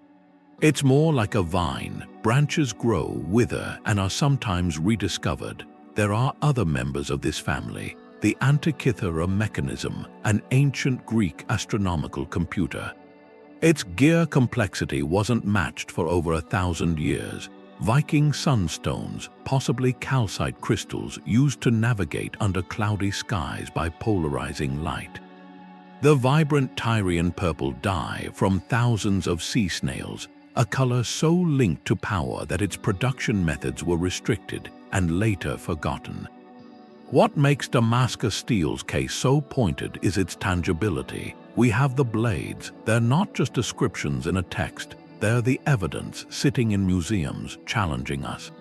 It's more like a vine. Branches grow, wither, and are sometimes rediscovered. There are other members of this family. The Antikythera mechanism, an ancient Greek astronomical computer. Its gear complexity wasn't matched for over 1,000 years. Viking sunstones, possibly calcite crystals used to navigate under cloudy skies by polarizing light. The vibrant Tyrian purple dye from thousands of sea snails, a color so linked to power that its production methods were restricted and later forgotten. What makes Damascus steel's case so pointed is its tangibility. We have the blades. They're not just descriptions in a text. They're the evidence sitting in museums challenging us.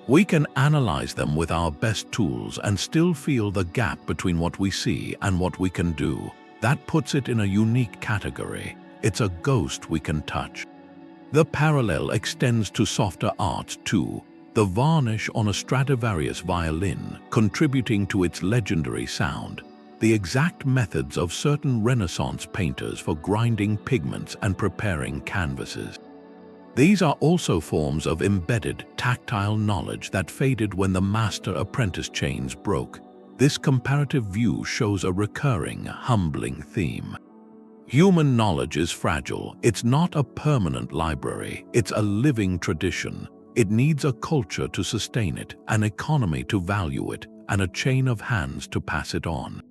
We can analyze them with our best tools and still feel the gap between what we see and what we can do. That puts it in a unique category. It's a ghost we can touch. The parallel extends to softer arts too. The varnish on a Stradivarius violin contributing to its legendary sound. The exact methods of certain Renaissance painters for grinding pigments and preparing canvases. These are also forms of embedded, tactile knowledge that faded when the master-apprentice chains broke. This comparative view shows a recurring, humbling theme. Human knowledge is fragile. It's not a permanent library. It's a living tradition. It needs a culture to sustain it, an economy to value it, and a chain of hands to pass it on.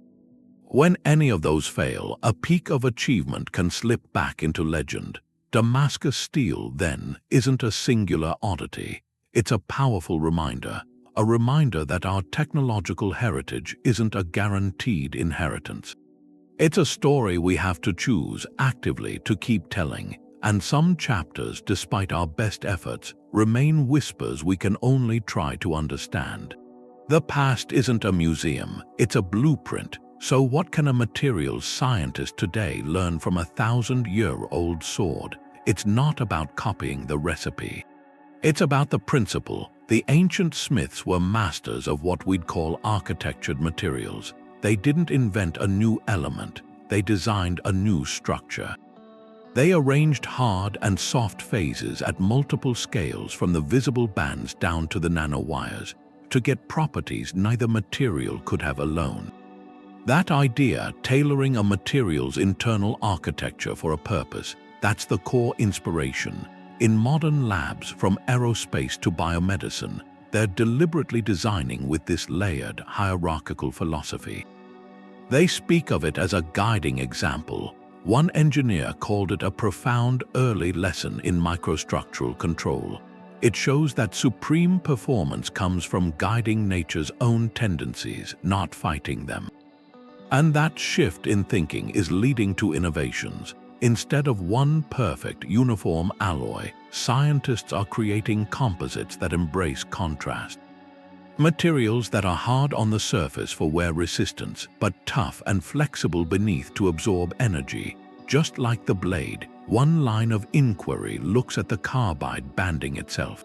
When any of those fail, a peak of achievement can slip back into legend. Damascus steel, then, isn't a singular oddity. It's a powerful reminder, that our technological heritage isn't a guaranteed inheritance. It's a story we have to choose actively to keep telling, and some chapters, despite our best efforts, remain whispers we can only try to understand. The past isn't a museum, it's a blueprint. So what can a materials scientist today learn from a 1,000-year-old sword? It's not about copying the recipe. It's about the principle. The ancient smiths were masters of what we'd call architectured materials. They didn't invent a new element, they designed a new structure. They arranged hard and soft phases at multiple scales from the visible bands down to the nanowires to get properties neither material could have alone. That idea, tailoring a material's internal architecture for a purpose, that's the core inspiration. In modern labs, from aerospace to biomedicine, they're deliberately designing with this layered, hierarchical philosophy. They speak of it as a guiding example. One engineer called it a profound early lesson in microstructural control. It shows that supreme performance comes from guiding nature's own tendencies, not fighting them. And that shift in thinking is leading to innovations. Instead of one perfect, uniform alloy, scientists are creating composites that embrace contrast. Materials that are hard on the surface for wear resistance, but tough and flexible beneath to absorb energy. Just like the blade, one line of inquiry looks at the carbide banding itself.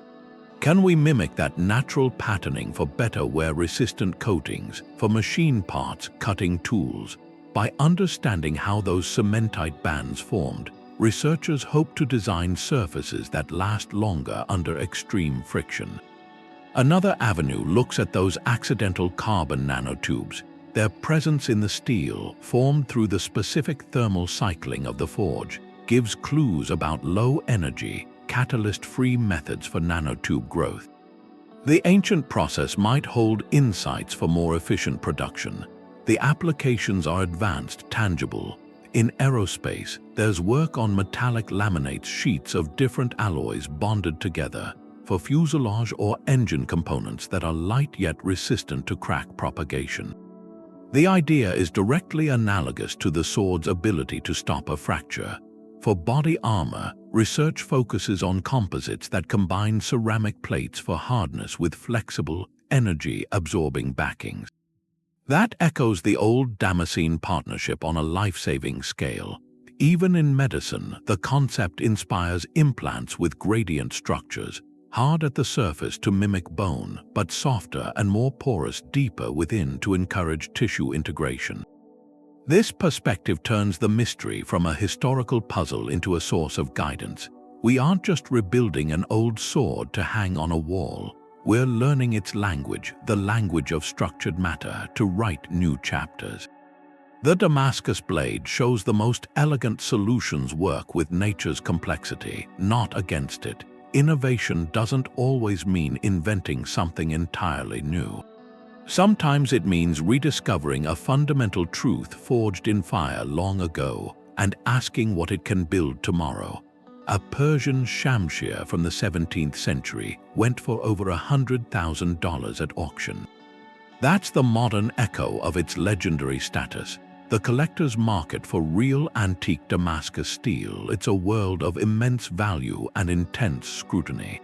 Can we mimic that natural patterning for better wear-resistant coatings, for machine parts, cutting tools? By understanding how those cementite bands formed, researchers hope to design surfaces that last longer under extreme friction. Another avenue looks at those accidental carbon nanotubes. Their presence in the steel, formed through the specific thermal cycling of the forge, gives clues about low-energy, catalyst-free methods for nanotube growth. The ancient process might hold insights for more efficient production. The applications are advanced, tangible. In aerospace, there's work on metallic laminate sheets of different alloys bonded together for fuselage or engine components that are light yet resistant to crack propagation. The idea is directly analogous to the sword's ability to stop a fracture. For body armor, research focuses on composites that combine ceramic plates for hardness with flexible, energy-absorbing backings. That echoes the old Damascene partnership on a life-saving scale. Even in medicine, the concept inspires implants with gradient structures, hard at the surface to mimic bone, but softer and more porous deeper within to encourage tissue integration. This perspective turns the mystery from a historical puzzle into a source of guidance. We aren't just rebuilding an old sword to hang on a wall. We're learning its language, the language of structured matter, to write new chapters. The Damascus blade shows the most elegant solutions work with nature's complexity, not against it. Innovation doesn't always mean inventing something entirely new. Sometimes it means rediscovering a fundamental truth forged in fire long ago and asking what it can build tomorrow. A Persian shamshir from the 17th century went for over $100,000 at auction. That's the modern echo of its legendary status. The collector's market for real antique Damascus steel. It's a world of immense value and intense scrutiny.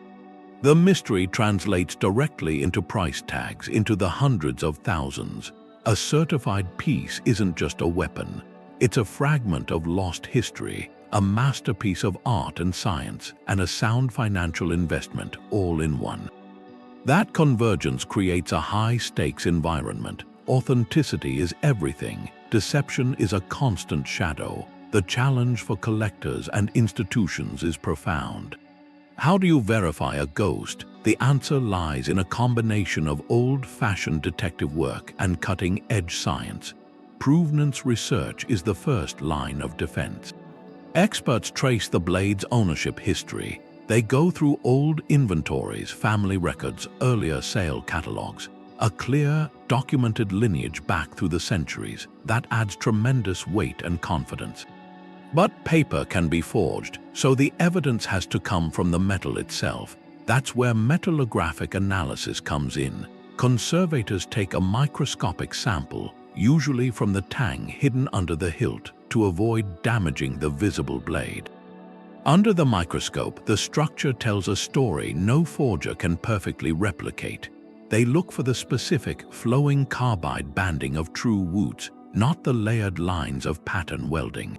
The mystery translates directly into price tags, into the hundreds of thousands. A certified piece isn't just a weapon. It's a fragment of lost history, a masterpiece of art and science, and a sound financial investment all in one. That convergence creates a high-stakes environment. Authenticity is everything. Deception is a constant shadow. The challenge for collectors and institutions is profound. How do you verify a ghost? The answer lies in a combination of old-fashioned detective work and cutting-edge science. Provenance research is the first line of defense. Experts trace the blade's ownership history. They go through old inventories, family records, earlier sale catalogs. A clear, documented lineage back through the centuries that adds tremendous weight and confidence. But paper can be forged, so the evidence has to come from the metal itself. That's where metallurgical analysis comes in. Conservators take a microscopic sample, usually from the tang hidden under the hilt, to avoid damaging the visible blade. Under the microscope, the structure tells a story no forger can perfectly replicate. They look for the specific, flowing carbide banding of true Wootz, not the layered lines of pattern welding.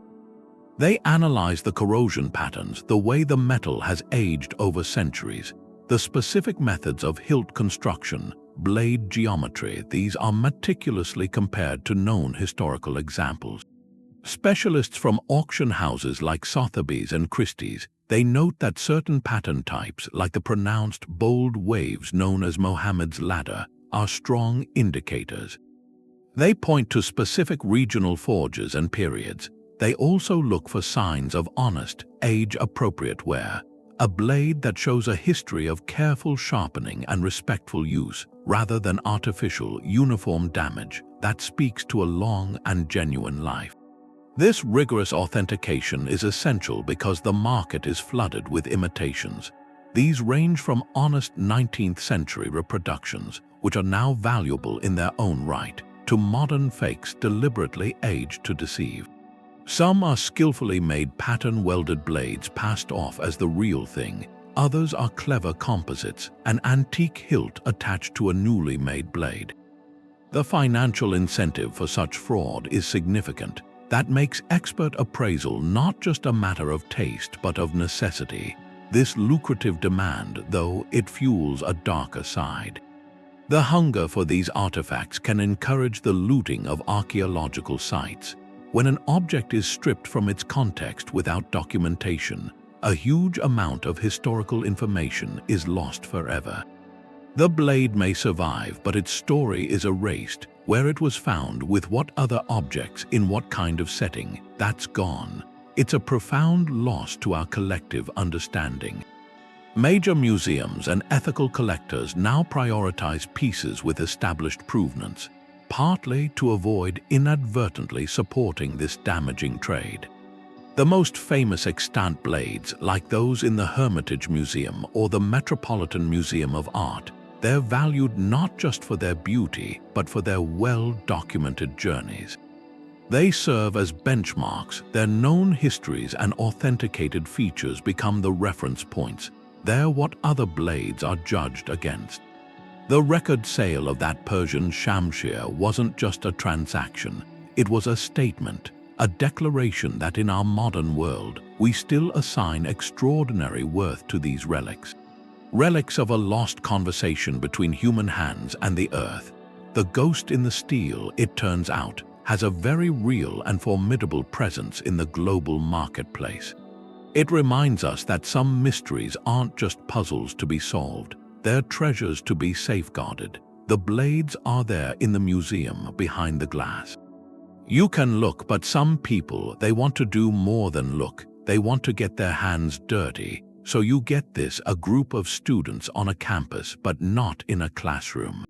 They analyze the corrosion patterns, the way the metal has aged over centuries, the specific methods of hilt construction, blade geometry. These are meticulously compared to known historical examples. Specialists from auction houses like Sotheby's and Christie's, they note that certain pattern types, like the pronounced bold waves known as Mohammed's ladder, are strong indicators. They point to specific regional forges and periods. They also look for signs of honest, age-appropriate wear, a blade that shows a history of careful sharpening and respectful use, rather than artificial, uniform damage that speaks to a long and genuine life. This rigorous authentication is essential because the market is flooded with imitations. These range from honest 19th century reproductions, which are now valuable in their own right, to modern fakes deliberately aged to deceive. Some are skillfully made pattern-welded blades passed off as the real thing. Others are clever composites, an antique hilt attached to a newly made blade. The financial incentive for such fraud is significant. That makes expert appraisal not just a matter of taste but of necessity. This lucrative demand, though, it fuels a darker side. The hunger for these artifacts can encourage the looting of archaeological sites. When an object is stripped from its context without documentation, a huge amount of historical information is lost forever. The blade may survive, but its story is erased. Where it was found, with what other objects, in what kind of setting, that's gone. It's a profound loss to our collective understanding. Major museums and ethical collectors now prioritize pieces with established provenance, partly to avoid inadvertently supporting this damaging trade. The most famous extant blades, like those in the Hermitage Museum or the Metropolitan Museum of Art, they're valued not just for their beauty, but for their well-documented journeys. They serve as benchmarks. Their known histories and authenticated features become the reference points. They're what other blades are judged against. The record sale of that Persian shamshir wasn't just a transaction. It was a statement, a declaration that in our modern world, we still assign extraordinary worth to these relics. Relics of a lost conversation between human hands and the earth. The ghost in the steel, it turns out, has a very real and formidable presence in the global marketplace. It reminds us that some mysteries aren't just puzzles to be solved, they're treasures to be safeguarded. The blades are there in the museum behind the glass. You can look, but some people, they want to do more than look. They want to get their hands dirty. So you get this, a group of students on a campus, but not in a classroom.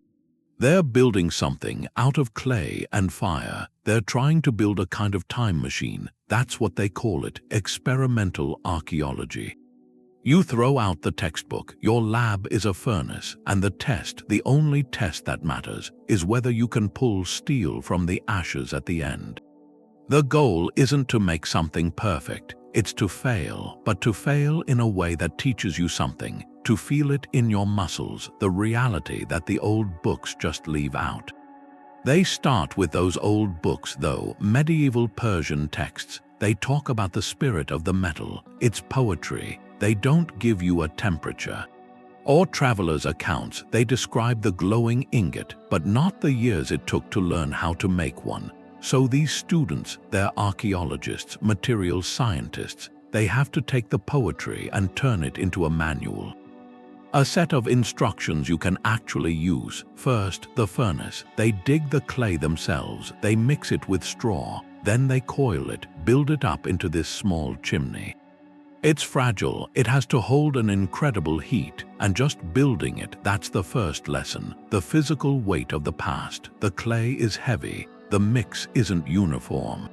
They're building something out of clay and fire. They're trying to build a kind of time machine. That's what they call it, experimental archaeology. You throw out the textbook, your lab is a furnace, and the test, the only test that matters, is whether you can pull steel from the ashes at the end. The goal isn't to make something perfect, it's to fail, but to fail in a way that teaches you something, to feel it in your muscles, the reality that the old books just leave out. They start with those old books though, medieval Persian texts. They talk about the spirit of the metal, its poetry. They don't give you a temperature. Or travelers' accounts, they describe the glowing ingot, but not the years it took to learn how to make one. So these students, they're archaeologists, material scientists. They have to take the poetry and turn it into a manual. A set of instructions you can actually use. First, the furnace. They dig the clay themselves, they mix it with straw, then they coil it, build it up into this small chimney. It's fragile, it has to hold an incredible heat, and just building it, that's the first lesson. The physical weight of the past. The clay is heavy, the mix isn't uniform.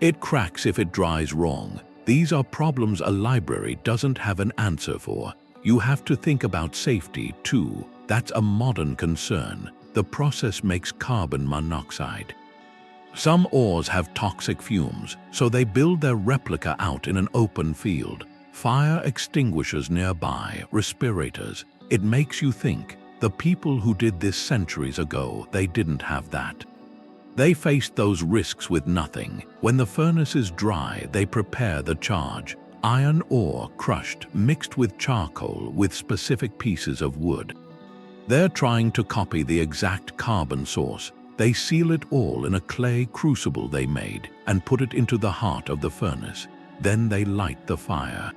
It cracks if it dries wrong. These are problems a library doesn't have an answer for. You have to think about safety too. That's a modern concern. The process makes carbon monoxide. Some ores have toxic fumes, so they build their replica out in an open field. Fire extinguishers nearby, respirators. It makes you think, the people who did this centuries ago, they didn't have that. They faced those risks with nothing. When the furnace is dry, they prepare the charge. Iron ore crushed, mixed with charcoal with specific pieces of wood. They're trying to copy the exact carbon source. They seal it all in a clay crucible they made and put it into the heart of the furnace. Then they light the fire.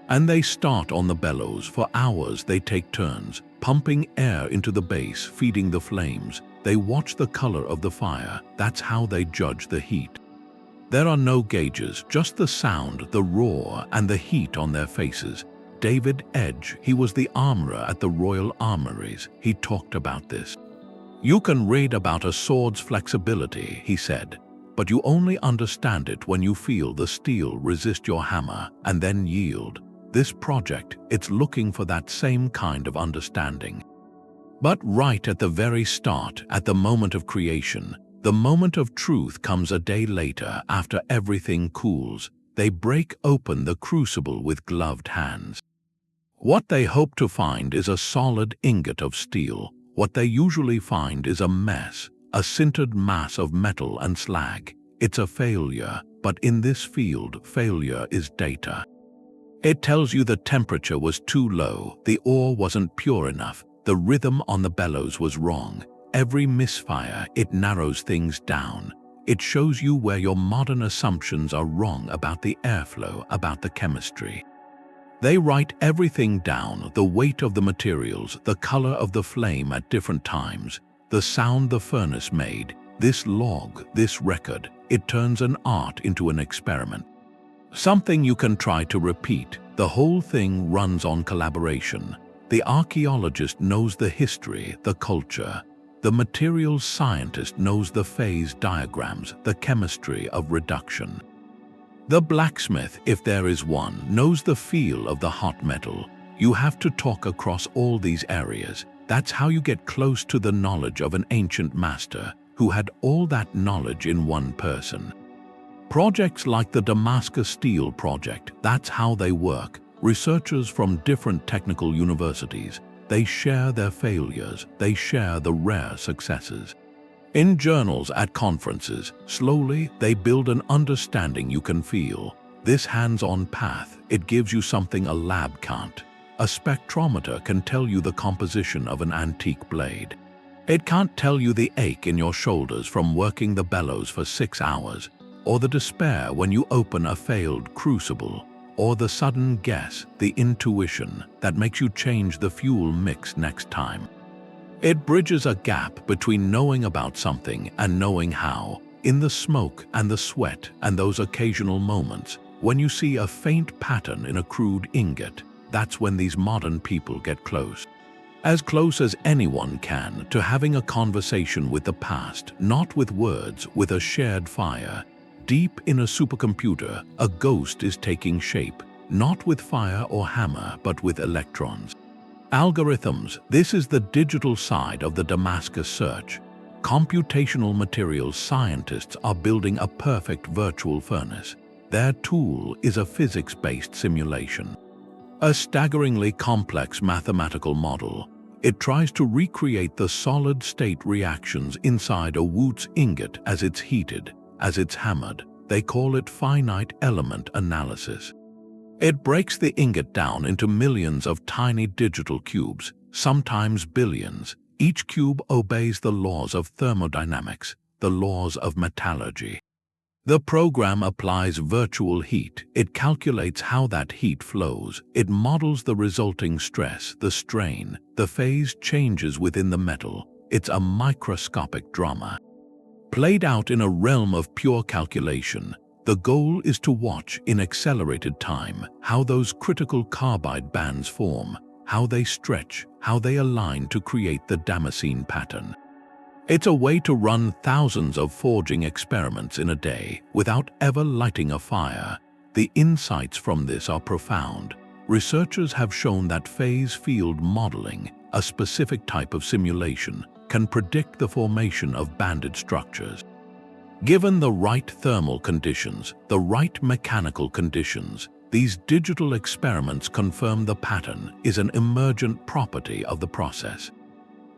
And they start on the bellows. For hours they take turns, pumping air into the base, feeding the flames. They watch the color of the fire. That's how they judge the heat. There are no gauges, just the sound, the roar, and the heat on their faces. David Edge, he was the armorer at the Royal Armories. He talked about this. You can read about a sword's flexibility, he said, but you only understand it when you feel the steel resist your hammer and then yield. This project, it's looking for that same kind of understanding. But right at the very start, at the moment of creation, the moment of truth comes a day later after everything cools. They break open the crucible with gloved hands. What they hope to find is a solid ingot of steel. What they usually find is a mess, a sintered mass of metal and slag. It's a failure, but in this field, failure is data. It tells you the temperature was too low, the ore wasn't pure enough, the rhythm on the bellows was wrong. Every misfire, it narrows things down. It shows you where your modern assumptions are wrong about the airflow, about the chemistry. They write everything down, the weight of the materials, the color of the flame at different times, the sound the furnace made. This log, this record, it turns an art into an experiment. Something you can try to repeat. The whole thing runs on collaboration. The archaeologist knows the history, the culture. The materials scientist knows the phase diagrams, the chemistry of reduction. The blacksmith, if there is one, knows the feel of the hot metal. You have to talk across all these areas. That's how you get close to the knowledge of an ancient master who had all that knowledge in one person. Projects like the Damascus Steel Project, that's how they work. Researchers from different technical universities, they share their failures, they share the rare successes. In journals at conferences, slowly they build an understanding you can feel. This hands-on path, it gives you something a lab can't. A spectrometer can tell you the composition of an antique blade. It can't tell you the ache in your shoulders from working the bellows for 6 hours, or the despair when you open a failed crucible, or the sudden guess, the intuition that makes you change the fuel mix next time. It bridges a gap between knowing about something and knowing how. In the smoke and the sweat and those occasional moments, when you see a faint pattern in a crude ingot, that's when these modern people get close. As close as anyone can to having a conversation with the past, not with words, with a shared fire. Deep in a supercomputer, a ghost is taking shape, not with fire or hammer, but with electrons. Algorithms, this is the digital side of the Damascus search. Computational materials scientists are building a perfect virtual furnace. Their tool is a physics-based simulation. A staggeringly complex mathematical model. It tries to recreate the solid-state reactions inside a Wootz ingot as it's heated, as it's hammered. They call it finite element analysis. It breaks the ingot down into millions of tiny digital cubes, sometimes billions. Each cube obeys the laws of thermodynamics, the laws of metallurgy. The program applies virtual heat. It calculates how that heat flows. It models the resulting stress, the strain, the phase changes within the metal. It's a microscopic drama. Played out in a realm of pure calculation, the goal is to watch in accelerated time how those critical carbide bands form, how they stretch, how they align to create the Damascene pattern. It's a way to run thousands of forging experiments in a day without ever lighting a fire. The insights from this are profound. Researchers have shown that phase field modeling, a specific type of simulation, can predict the formation of banded structures. Given the right thermal conditions, the right mechanical conditions, these digital experiments confirm the pattern is an emergent property of the process.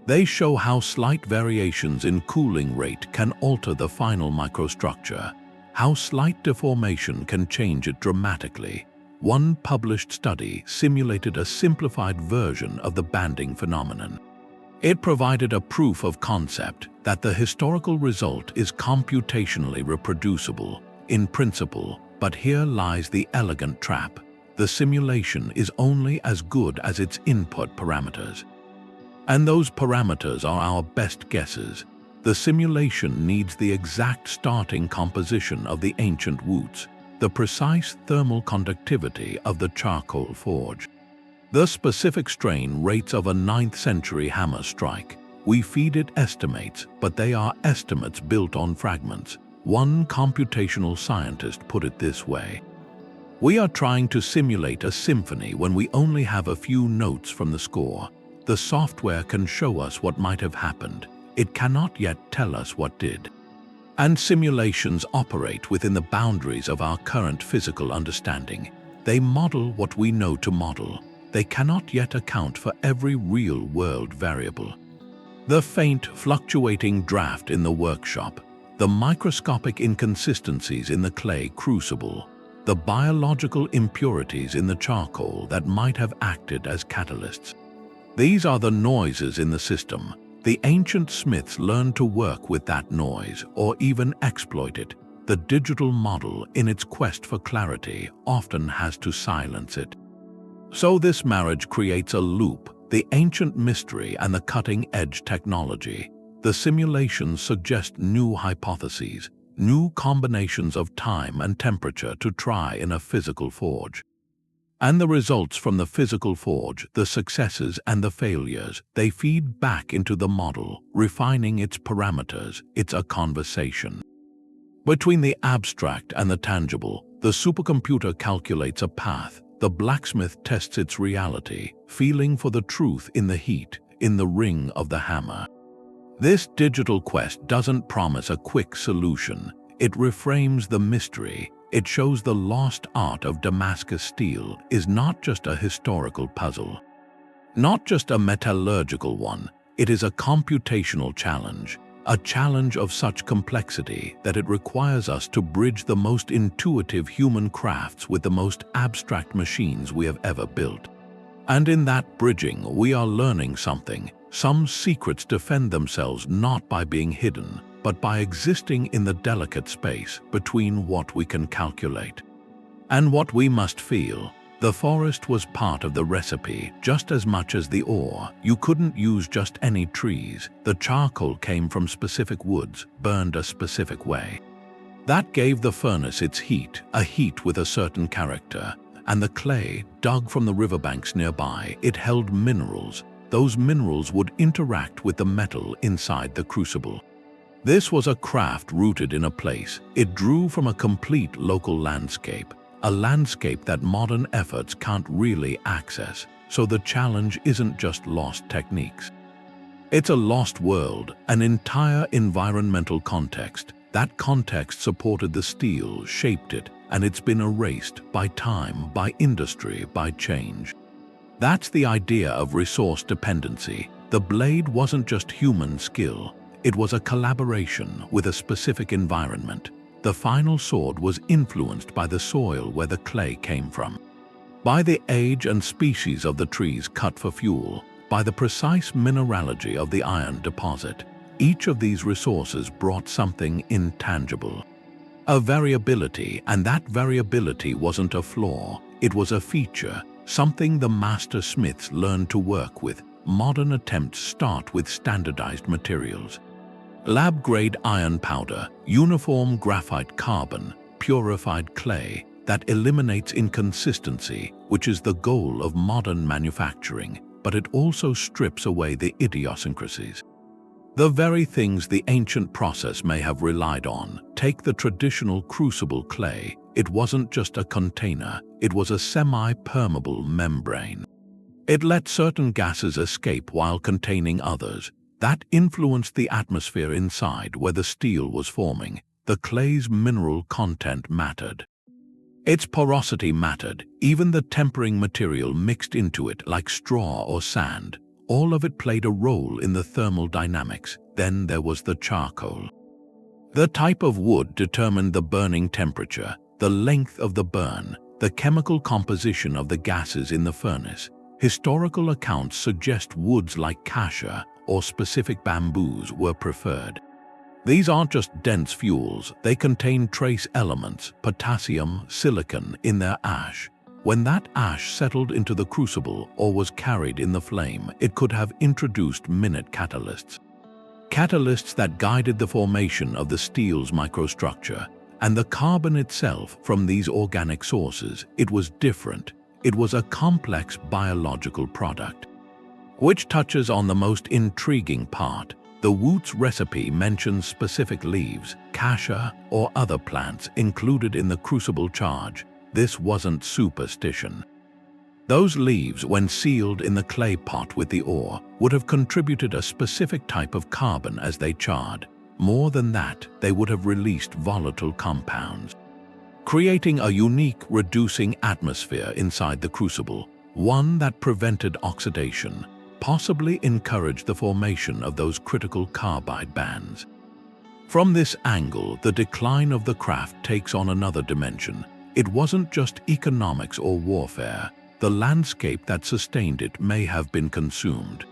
They show how slight variations in cooling rate can alter the final microstructure, how slight deformation can change it dramatically. One published study simulated a simplified version of the banding phenomenon. It provided a proof of concept that the historical result is computationally reproducible, in principle, but here lies the elegant trap. The simulation is only as good as its input parameters. And those parameters are our best guesses. The simulation needs the exact starting composition of the ancient Wootz, the precise thermal conductivity of the charcoal forge, the specific strain rates of a 9th century hammer strike. We feed it estimates, but they are estimates built on fragments. One computational scientist put it this way: "We are trying to simulate a symphony when we only have a few notes from the score. The software can show us what might have happened. It cannot yet tell us what did." And simulations operate within the boundaries of our current physical understanding. They model what we know to model. They cannot yet account for every real-world variable. The faint, fluctuating draft in the workshop, the microscopic inconsistencies in the clay crucible, the biological impurities in the charcoal that might have acted as catalysts. These are the noises in the system. The ancient smiths learned to work with that noise or even exploit it. The digital model, in its quest for clarity, often has to silence it. So this marriage creates a loop, the ancient mystery and the cutting-edge technology. The simulations suggest new hypotheses, new combinations of time and temperature to try in a physical forge. And the results from the physical forge, the successes and the failures, they feed back into the model, refining its parameters. It's a conversation. Between the abstract and the tangible, the supercomputer calculates a path. The blacksmith tests its reality, feeling for the truth in the heat, in the ring of the hammer. This digital quest doesn't promise a quick solution. It reframes the mystery. It shows the lost art of Damascus steel is not just a historical puzzle, not just a metallurgical one. It is a computational challenge. a challenge of such complexity that it requires us to bridge the most intuitive human crafts with the most abstract machines we have ever built. And in that bridging, we are learning something. Some secrets defend themselves not by being hidden, but by existing in the delicate space between what we can calculate and what we must feel. The forest was part of the recipe just as much as the ore. You couldn't use just any trees. The charcoal came from specific woods, burned a specific way. That gave the furnace its heat, a heat with a certain character. And the clay, dug from the riverbanks nearby, it held minerals. Those minerals would interact with the metal inside the crucible. This was a craft rooted in a place. It drew from a complete local landscape, a landscape that modern efforts can't really access. So the challenge isn't just lost techniques. It's a lost world, an entire environmental context. That context supported the steel, shaped it, and it's been erased by time, by industry, by change. That's the idea of resource dependency. The blade wasn't just human skill. It was a collaboration with a specific environment. The final sword was influenced by the soil where the clay came from, by the age and species of the trees cut for fuel, by the precise mineralogy of the iron deposit. Each of these resources brought something intangible, a variability, and that variability wasn't a flaw, it was a feature, something the master smiths learned to work with. Modern attempts start with standardized materials. Lab-grade iron powder, uniform graphite carbon, purified clay that eliminates inconsistency, which is the goal of modern manufacturing, but it also strips away the idiosyncrasies. The very things the ancient process may have relied on. Take the traditional crucible clay. It wasn't just a container, it was a semi-permeable membrane. It let certain gases escape while containing others. That influenced the atmosphere inside where the steel was forming. The clay's mineral content mattered. Its porosity mattered. Even the tempering material mixed into it, like straw or sand, all of it played a role in the thermal dynamics. Then there was the charcoal. The type of wood determined the burning temperature, the length of the burn, the chemical composition of the gases in the furnace. Historical accounts suggest woods like cassia or specific bamboos were preferred. These aren't just dense fuels, they contain trace elements, potassium, silicon, in their ash. When that ash settled into the crucible or was carried in the flame, it could have introduced minute catalysts. Catalysts that guided the formation of the steel's microstructure. And the carbon itself from these organic sources, it was different. It was a complex biological product. Which touches on the most intriguing part. The Wootz recipe mentions specific leaves, cassia, or other plants included in the crucible charge. This wasn't superstition. Those leaves, when sealed in the clay pot with the ore, would have contributed a specific type of carbon as they charred. More than that, they would have released volatile compounds, creating a unique reducing atmosphere inside the crucible, one that prevented oxidation, possibly encouraged the formation of those critical carbide bands. From this angle, the decline of the craft takes on another dimension. It wasn't just economics or warfare. The landscape that sustained it may have been consumed.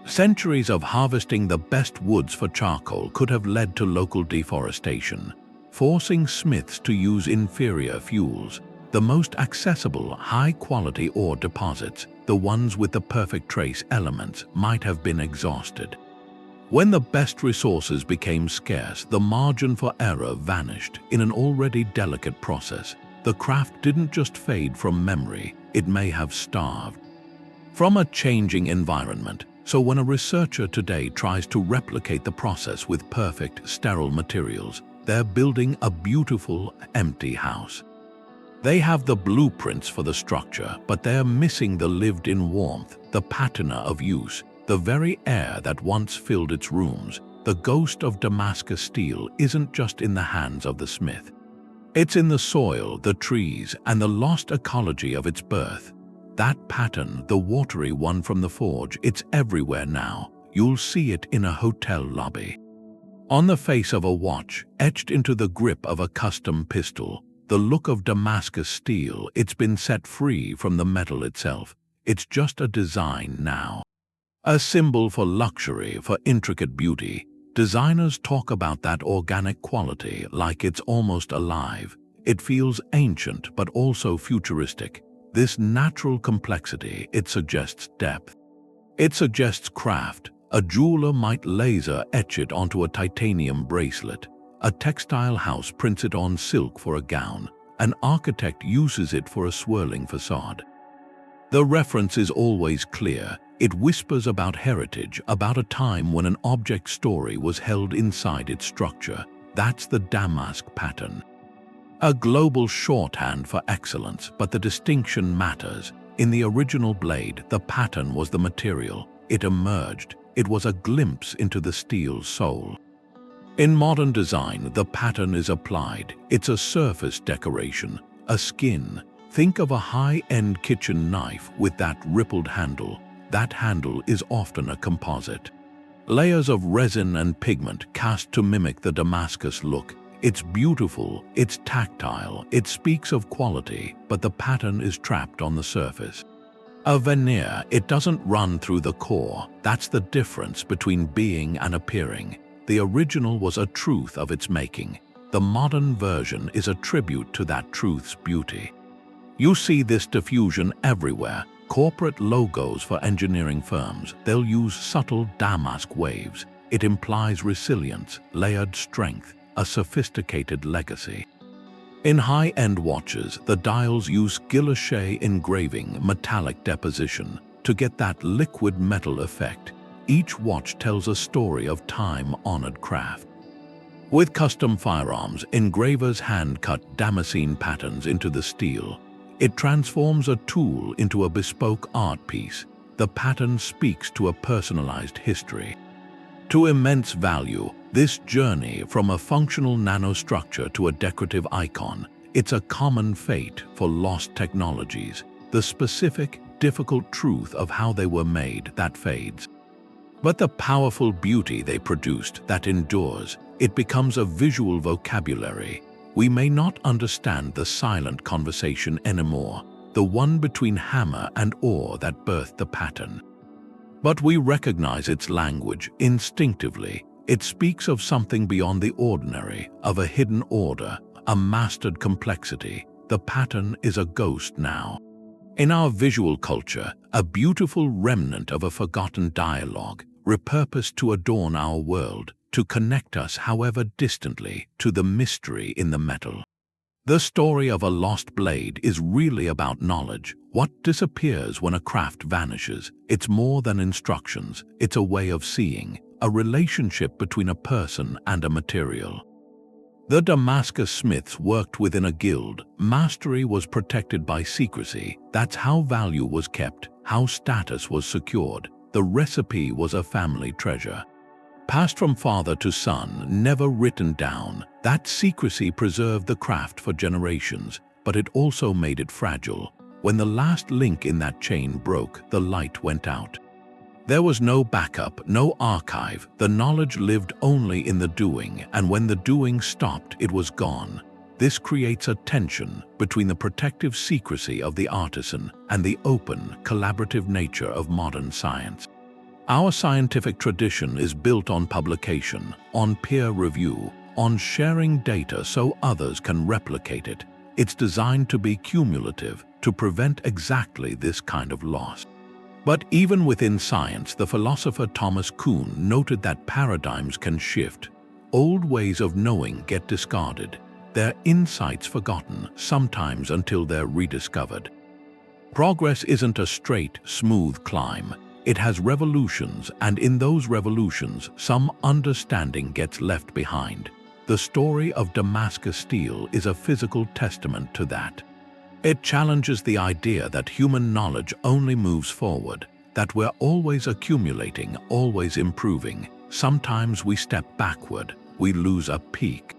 Centuries of harvesting the best woods for charcoal could have led to local deforestation, forcing smiths to use inferior fuels. The most accessible, high-quality ore deposits, the ones with the perfect trace elements, might have been exhausted. When the best resources became scarce, the margin for error vanished. In an already delicate process, the craft didn't just fade from memory, it may have starved from a changing environment. So when a researcher today tries to replicate the process with perfect, sterile materials, they're building a beautiful, empty house. They have the blueprints for the structure, but they're missing the lived-in warmth, the patina of use, the very air that once filled its rooms. The ghost of Damascus steel isn't just in the hands of the smith. It's in the soil, the trees, and the lost ecology of its birth. That pattern, the watery one from the forge, it's everywhere now. You'll see it in a hotel lobby, On the face of a watch, etched into the grip of a custom pistol, the look of Damascus steel, it's been set free from the metal itself. It's just a design now. A symbol for luxury, for intricate beauty. Designers talk about that organic quality like it's almost alive. It feels ancient but also futuristic. This natural complexity, it suggests depth. It suggests craft. A jeweler might laser etch it onto a titanium bracelet. A textile house prints it on silk for a gown. An architect uses it for a swirling facade. The reference is always clear. It whispers about heritage, about a time when an object's story was held inside its structure. That's the damask pattern. A global shorthand for excellence, but the distinction matters. In the original blade, the pattern was the material. It emerged. It was a glimpse into the steel's soul. In modern design, the pattern is applied. It's a surface decoration, a skin. Think of a high-end kitchen knife with that rippled handle. That handle is often a composite. Layers of resin and pigment cast to mimic the Damascus look. It's beautiful, it's tactile, it speaks of quality, but the pattern is trapped on the surface. A veneer, it doesn't run through the core. That's the difference between being and appearing. The original was a truth of its making. The modern version is a tribute to that truth's beauty. You see this diffusion everywhere. Corporate logos for engineering firms, they'll use subtle damask waves. It implies resilience, layered strength, a sophisticated legacy. In high-end watches, the dials use guilloche engraving, metallic deposition, to get that liquid metal effect. Each watch tells a story of time-honored craft. With custom firearms, engravers hand-cut Damascene patterns into the steel. It transforms a tool into a bespoke art piece. The pattern speaks to a personalized history. To immense value, this journey from a functional nanostructure to a decorative icon, it's a common fate for lost technologies. The specific, difficult truth of how they were made, that fades. But the powerful beauty they produced, that endures, it becomes a visual vocabulary. We may not understand the silent conversation anymore, the one between hammer and ore that birthed the pattern. But we recognize its language instinctively. It speaks of something beyond the ordinary, of a hidden order, a mastered complexity. The pattern is a ghost now. In our visual culture, a beautiful remnant of a forgotten dialogue, repurposed to adorn our world, to connect us, however distantly, to the mystery in the metal. The story of a lost blade is really about knowledge. What disappears when a craft vanishes? It's more than instructions. It's a way of seeing, a relationship between a person and a material. The Damascus smiths worked within a guild. Mastery was protected by secrecy. That's how value was kept, how status was secured. The recipe was a family treasure. Passed from father to son, never written down. That secrecy preserved the craft for generations, but it also made it fragile. When the last link in that chain broke, the light went out. There was no backup, no archive. The knowledge lived only in the doing, and when the doing stopped, it was gone. This creates a tension between the protective secrecy of the artisan and the open, collaborative nature of modern science. Our scientific tradition is built on publication, on peer review, on sharing data so others can replicate it. It's designed to be cumulative, to prevent exactly this kind of loss. But even within science, the philosopher Thomas Kuhn noted that paradigms can shift. Old ways of knowing get discarded, their insights forgotten, sometimes until they're rediscovered. Progress isn't a straight, smooth climb. It has revolutions, and in those revolutions, some understanding gets left behind. The story of Damascus steel is a physical testament to that. It challenges the idea that human knowledge only moves forward, that we're always accumulating, always improving. Sometimes we step backward, we lose a peak.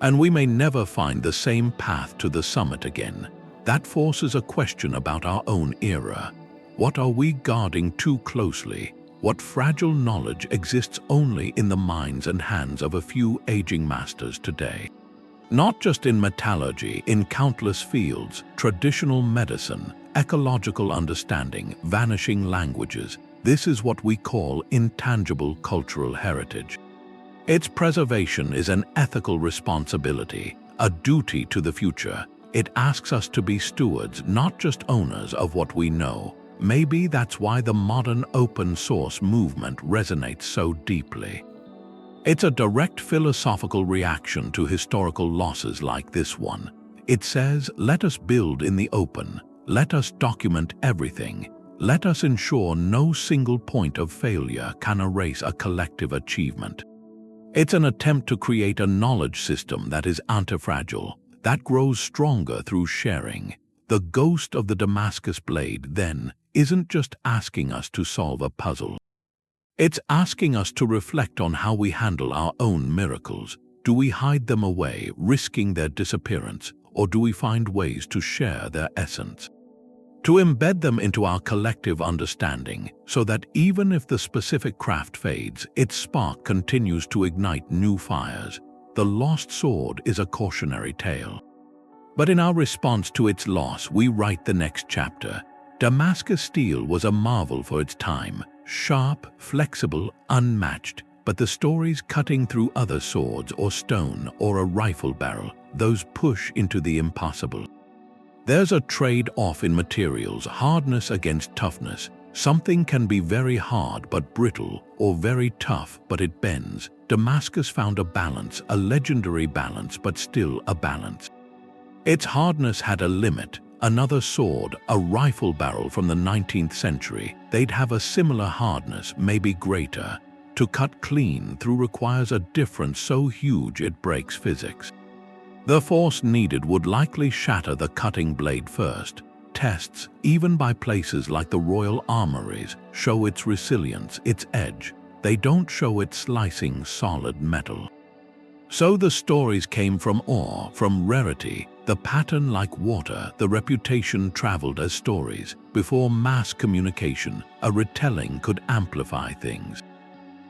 And we may never find the same path to the summit again. That forces a question about our own era. What are we guarding too closely? what fragile knowledge exists only in the minds and hands of a few aging masters today. Not just in metallurgy, in countless fields, traditional medicine, ecological understanding, vanishing languages, this is what we call intangible cultural heritage. Its preservation is an ethical responsibility, a duty to the future. It asks us to be stewards, not just owners of what we know. Maybe that's why the modern open source movement resonates so deeply. It's a direct philosophical reaction to historical losses like this one. It says, let us build in the open, let us document everything, let us ensure no single point of failure can erase a collective achievement. It's an attempt to create a knowledge system that is antifragile, that grows stronger through sharing. The ghost of the Damascus blade, then, isn't just asking us to solve a puzzle. It's asking us to reflect on how we handle our own miracles. Do we hide them away, risking their disappearance, or do we find ways to share their essence? To embed them into our collective understanding, so that even if the specific craft fades, its spark continues to ignite new fires. The lost sword is a cautionary tale. But in our response to its loss, we write the next chapter. Damascus steel was a marvel for its time, sharp, flexible, unmatched, but the stories cutting through other swords or stone or a rifle barrel, those push into the impossible. There's a trade-off in materials, hardness against toughness. Something can be very hard but brittle, or very tough but it bends. Damascus found a balance, a legendary balance, but still a balance. Its hardness had a limit. Another sword, a rifle barrel from the 19th century, they'd have a similar hardness, maybe greater. To cut clean through requires a difference so huge it breaks physics. The force needed would likely shatter the cutting blade first. Tests, even by places like the Royal Armories, show its resilience, its edge. They don't show it slicing solid metal. So the stories came from awe, from rarity. The pattern like water, the reputation traveled as stories. Before mass communication, a retelling could amplify things.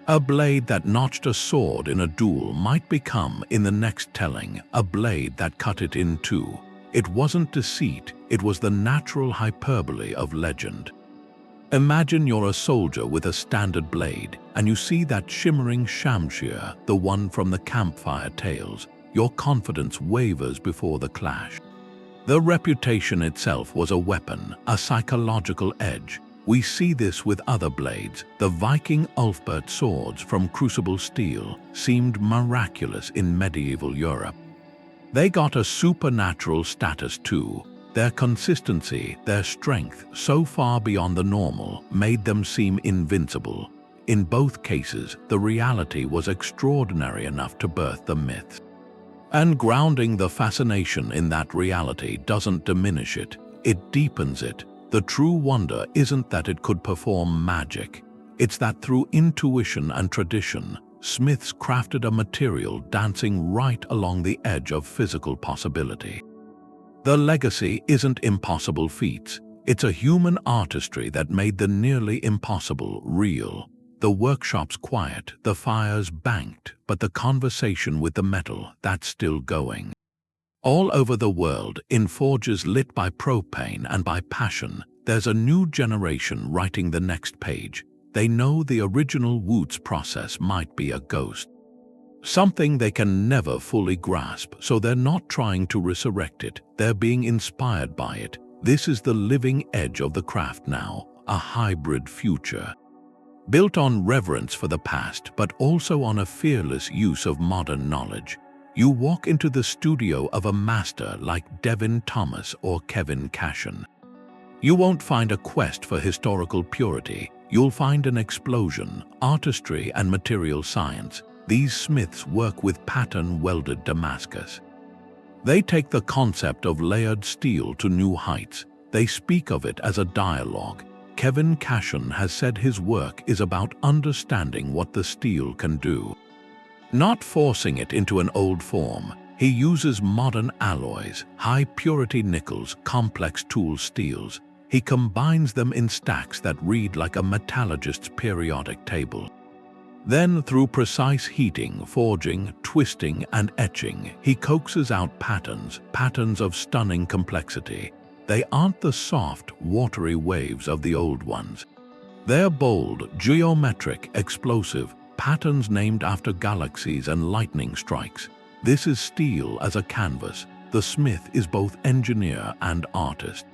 A blade that notched a sword in a duel might become, in the next telling, a blade that cut it in two. It wasn't deceit, it was the natural hyperbole of legend. Imagine you're a soldier with a standard blade, and you see that shimmering shamshir, the one from the campfire tales. Your confidence wavers before the clash. The reputation itself was a weapon, a psychological edge. We see this with other blades. The Viking Ulfbert swords from crucible steel seemed miraculous in medieval Europe. They got a supernatural status too. Their consistency, their strength, so far beyond the normal, made them seem invincible. In both cases, the reality was extraordinary enough to birth the myths. And grounding the fascination in that reality doesn't diminish it, it deepens it. The true wonder isn't that it could perform magic. It's that through intuition and tradition, smiths crafted a material dancing right along the edge of physical possibility. The legacy isn't impossible feats. It's a human artistry that made the nearly impossible real. The workshops quiet, the fires banked, but the conversation with the metal, that's still going. All over the world, in forges lit by propane and by passion, there's a new generation writing the next page. They know the original Wootz process might be a ghost. Something they can never fully grasp, so they're not trying to resurrect it. They're being inspired by it. This is the living edge of the craft now, a hybrid future. Built on reverence for the past, but also on a fearless use of modern knowledge. You walk into the studio of a master like Devin Thomas or Kevin Cashin. You won't find a quest for historical purity. You'll find an explosion, artistry and material science. These smiths work with pattern-welded Damascus. They take the concept of layered steel to new heights. They speak of it as a dialogue. Kevin Cashin has said his work is about understanding what the steel can do. Not forcing it into an old form, he uses modern alloys, high-purity nickels, complex tool steels. He combines them in stacks that read like a metallurgist's periodic table. Then, through precise heating, forging, twisting, and etching, he coaxes out patterns of stunning complexity. They aren't the soft, watery waves of the old ones. They're bold, geometric, explosive, patterns named after galaxies and lightning strikes. This is steel as a canvas. The smith is both engineer and artist.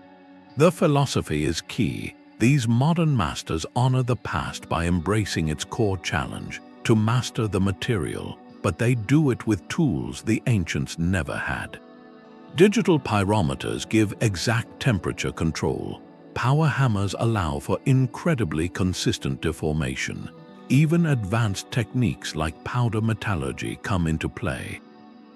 The philosophy is key. These modern masters honor the past by embracing its core challenge, to master the material, but they do it with tools the ancients never had. Digital pyrometers give exact temperature control. Power hammers allow for incredibly consistent deformation. Even advanced techniques like powder metallurgy come into play.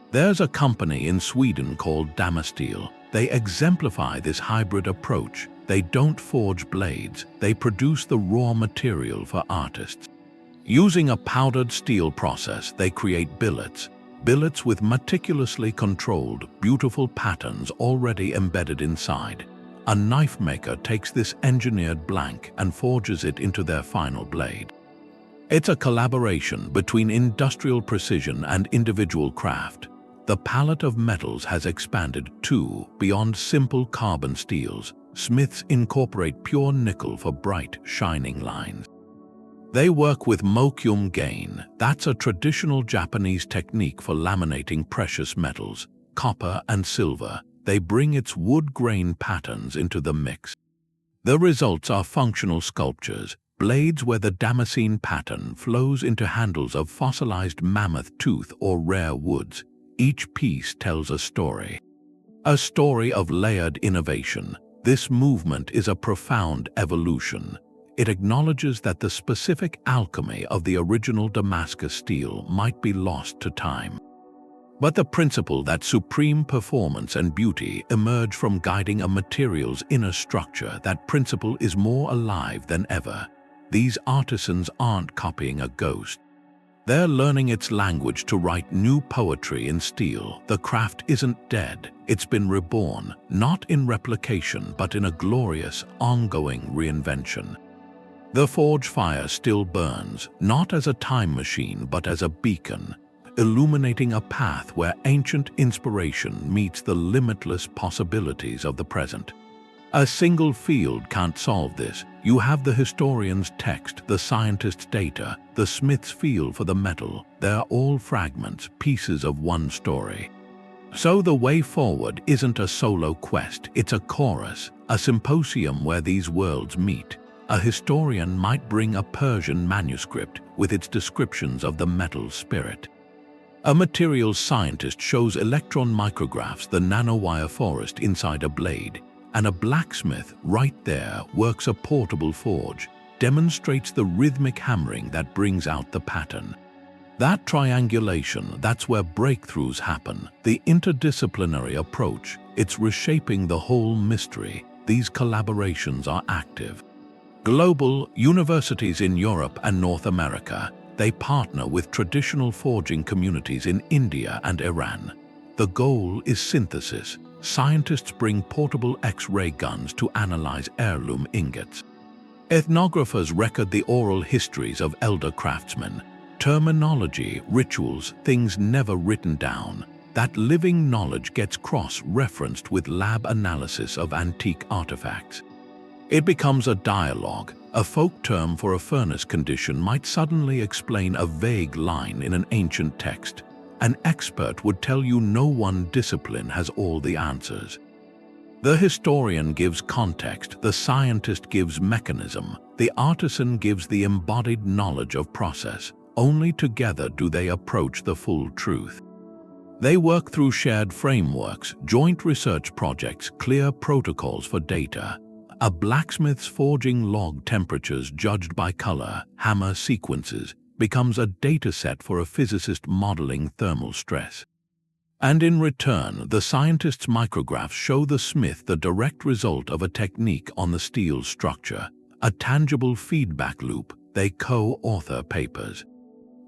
There's a company in Sweden called Damascus. They exemplify this hybrid approach. They don't forge blades, they produce the raw material for artists. Using a powdered steel process, they create billets with meticulously controlled, beautiful patterns already embedded inside. A knife maker takes this engineered blank and forges it into their final blade. It's a collaboration between industrial precision and individual craft. The palette of metals has expanded too, beyond simple carbon steels. Smiths incorporate pure nickel for bright, shining lines. They work with mokyum gain. That's a traditional Japanese technique for laminating precious metals, copper and silver. They bring its wood grain patterns into the mix. The results are functional sculptures, blades where the Damascene pattern flows into handles of fossilized mammoth tooth or rare woods. Each piece tells a story of layered innovation. This movement is a profound evolution. It acknowledges that the specific alchemy of the original Damascus steel might be lost to time. But the principle that supreme performance and beauty emerge from guiding a material's inner structure, that principle is more alive than ever. These artisans aren't copying a ghost. They're learning its language to write new poetry in steel. The craft isn't dead. It's been reborn, not in replication, but in a glorious, ongoing reinvention. The forge fire still burns, not as a time machine, but as a beacon, illuminating a path where ancient inspiration meets the limitless possibilities of the present. A single field can't solve this. You have the historian's text, the scientist's data, the smith's feel for the metal. They're all fragments, pieces of one story. So the way forward isn't a solo quest, it's a chorus, a symposium where these worlds meet. A historian might bring a Persian manuscript with its descriptions of the metal's spirit. A materials scientist shows electron micrographs the nanowire forest inside a blade. And a blacksmith right there works a portable forge, demonstrates the rhythmic hammering that brings out the pattern. That triangulation, that's where breakthroughs happen. The interdisciplinary approach, it's reshaping the whole mystery. These collaborations are active. Global universities in Europe and North America, they partner with traditional forging communities in India and Iran. The goal is synthesis. Scientists bring portable X-ray guns to analyze heirloom ingots. Ethnographers record the oral histories of elder craftsmen. Terminology, rituals, things never written down. That living knowledge gets cross-referenced with lab analysis of antique artifacts. It becomes a dialogue. A folk term for a furnace condition might suddenly explain a vague line in an ancient text. An expert would tell you no one discipline has all the answers. The historian gives context, the scientist gives mechanism, the artisan gives the embodied knowledge of process. Only together do they approach the full truth. They work through shared frameworks, joint research projects, clear protocols for data. A blacksmith's forging log temperatures judged by color, hammer sequences, becomes a dataset for a physicist modeling thermal stress. And in return, the scientist's micrographs show the smith the direct result of a technique on the steel structure, a tangible feedback loop. They co-author papers,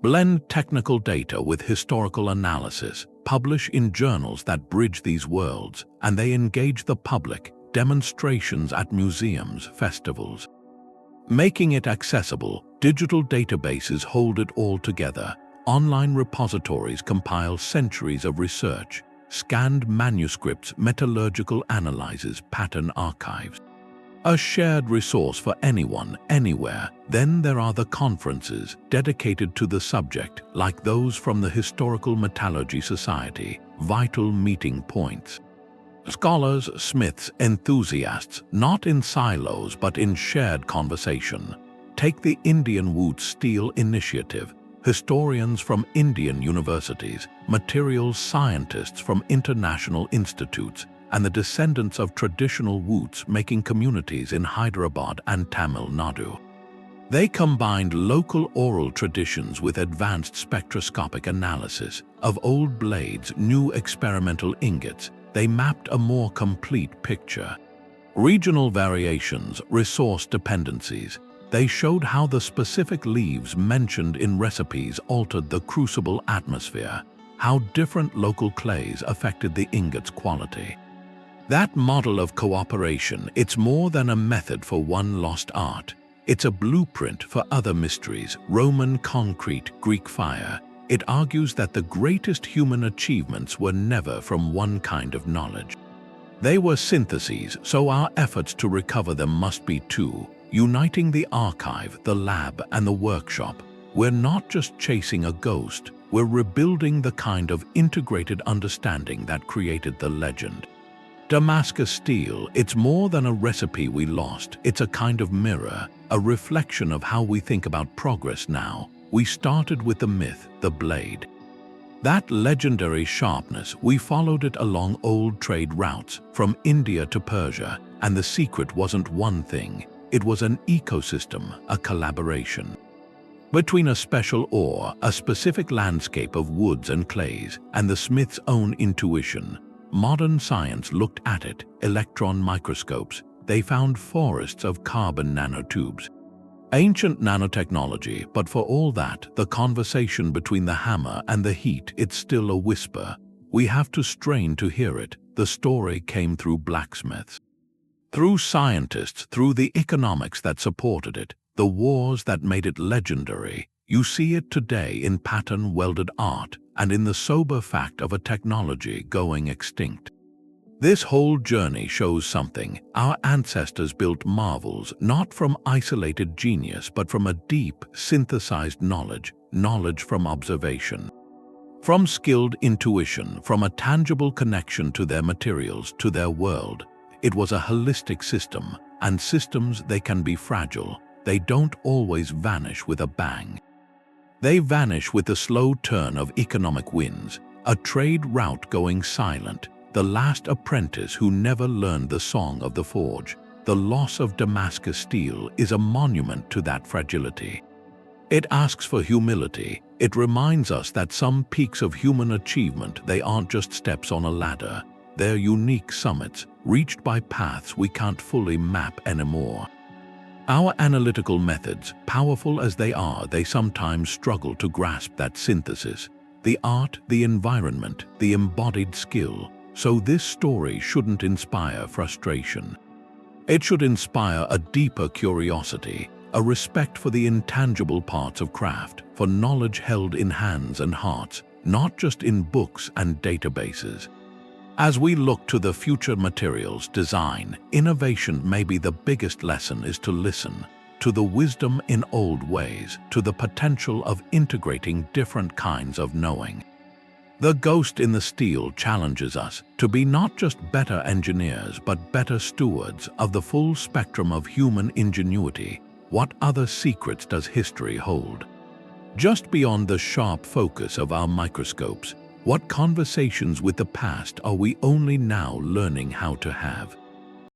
blend technical data with historical analysis, publish in journals that bridge these worlds, and they engage the public, demonstrations at museums, festivals. Making it accessible, digital databases hold it all together. Online repositories compile centuries of research, scanned manuscripts, metallurgical analyses, pattern archives. A shared resource for anyone, anywhere. Then there are the conferences dedicated to the subject, like those from the Historical Metallurgy Society, vital meeting points. Scholars, smiths, enthusiasts, not in silos but in shared conversation. Take the Indian Wootz Steel Initiative. Historians from Indian universities, materials scientists from international institutes, and the descendants of traditional Wootz making communities in Hyderabad and Tamil Nadu. They combined local oral traditions with advanced spectroscopic analysis of old blades, new experimental ingots. They mapped a more complete picture. Regional variations, resource dependencies. They showed how the specific leaves mentioned in recipes altered the crucible atmosphere, how different local clays affected the ingot's quality. That model of cooperation, it's more than a method for one lost art. It's a blueprint for other mysteries, Roman concrete, Greek fire. It argues that the greatest human achievements were never from one kind of knowledge. They were syntheses, so our efforts to recover them must be too. Uniting the archive, the lab, and the workshop. We're not just chasing a ghost, we're rebuilding the kind of integrated understanding that created the legend. Damascus steel, it's more than a recipe we lost. It's a kind of mirror, a reflection of how we think about progress now. We started with the myth, the blade. That legendary sharpness, we followed it along old trade routes, from India to Persia, and the secret wasn't one thing. It was an ecosystem, a collaboration. Between a special ore, a specific landscape of woods and clays, and the smith's own intuition, modern science looked at it. Electron microscopes, they found forests of carbon nanotubes. Ancient nanotechnology, but for all that, the conversation between the hammer and the heat, it's still a whisper. We have to strain to hear it. The story came through blacksmiths, through scientists, through the economics that supported it, the wars that made it legendary. You see it today in pattern-welded art and in the sober fact of a technology going extinct. This whole journey shows something. Our ancestors built marvels, not from isolated genius, but from a deep, synthesized knowledge from observation. From skilled intuition, from a tangible connection to their materials, to their world. It was a holistic system, and systems, they can be fragile. They don't always vanish with a bang. They vanish with the slow turn of economic winds, a trade route going silent, the last apprentice who never learned the song of the forge. The loss of Damascus steel is a monument to that fragility. It asks for humility. It reminds us that some peaks of human achievement, they aren't just steps on a ladder. They're unique summits, reached by paths we can't fully map anymore. Our analytical methods, powerful as they are, they sometimes struggle to grasp that synthesis. The art, the environment, the embodied skill. So this story shouldn't inspire frustration. It should inspire a deeper curiosity, a respect for the intangible parts of craft, for knowledge held in hands and hearts, not just in books and databases. As we look to the future materials, design, innovation, maybe the biggest lesson is to listen to the wisdom in old ways, to the potential of integrating different kinds of knowing. The ghost in the steel challenges us to be not just better engineers but better stewards of the full spectrum of human ingenuity. What other secrets does history hold? Just beyond the sharp focus of our microscopes, what conversations with the past are we only now learning how to have?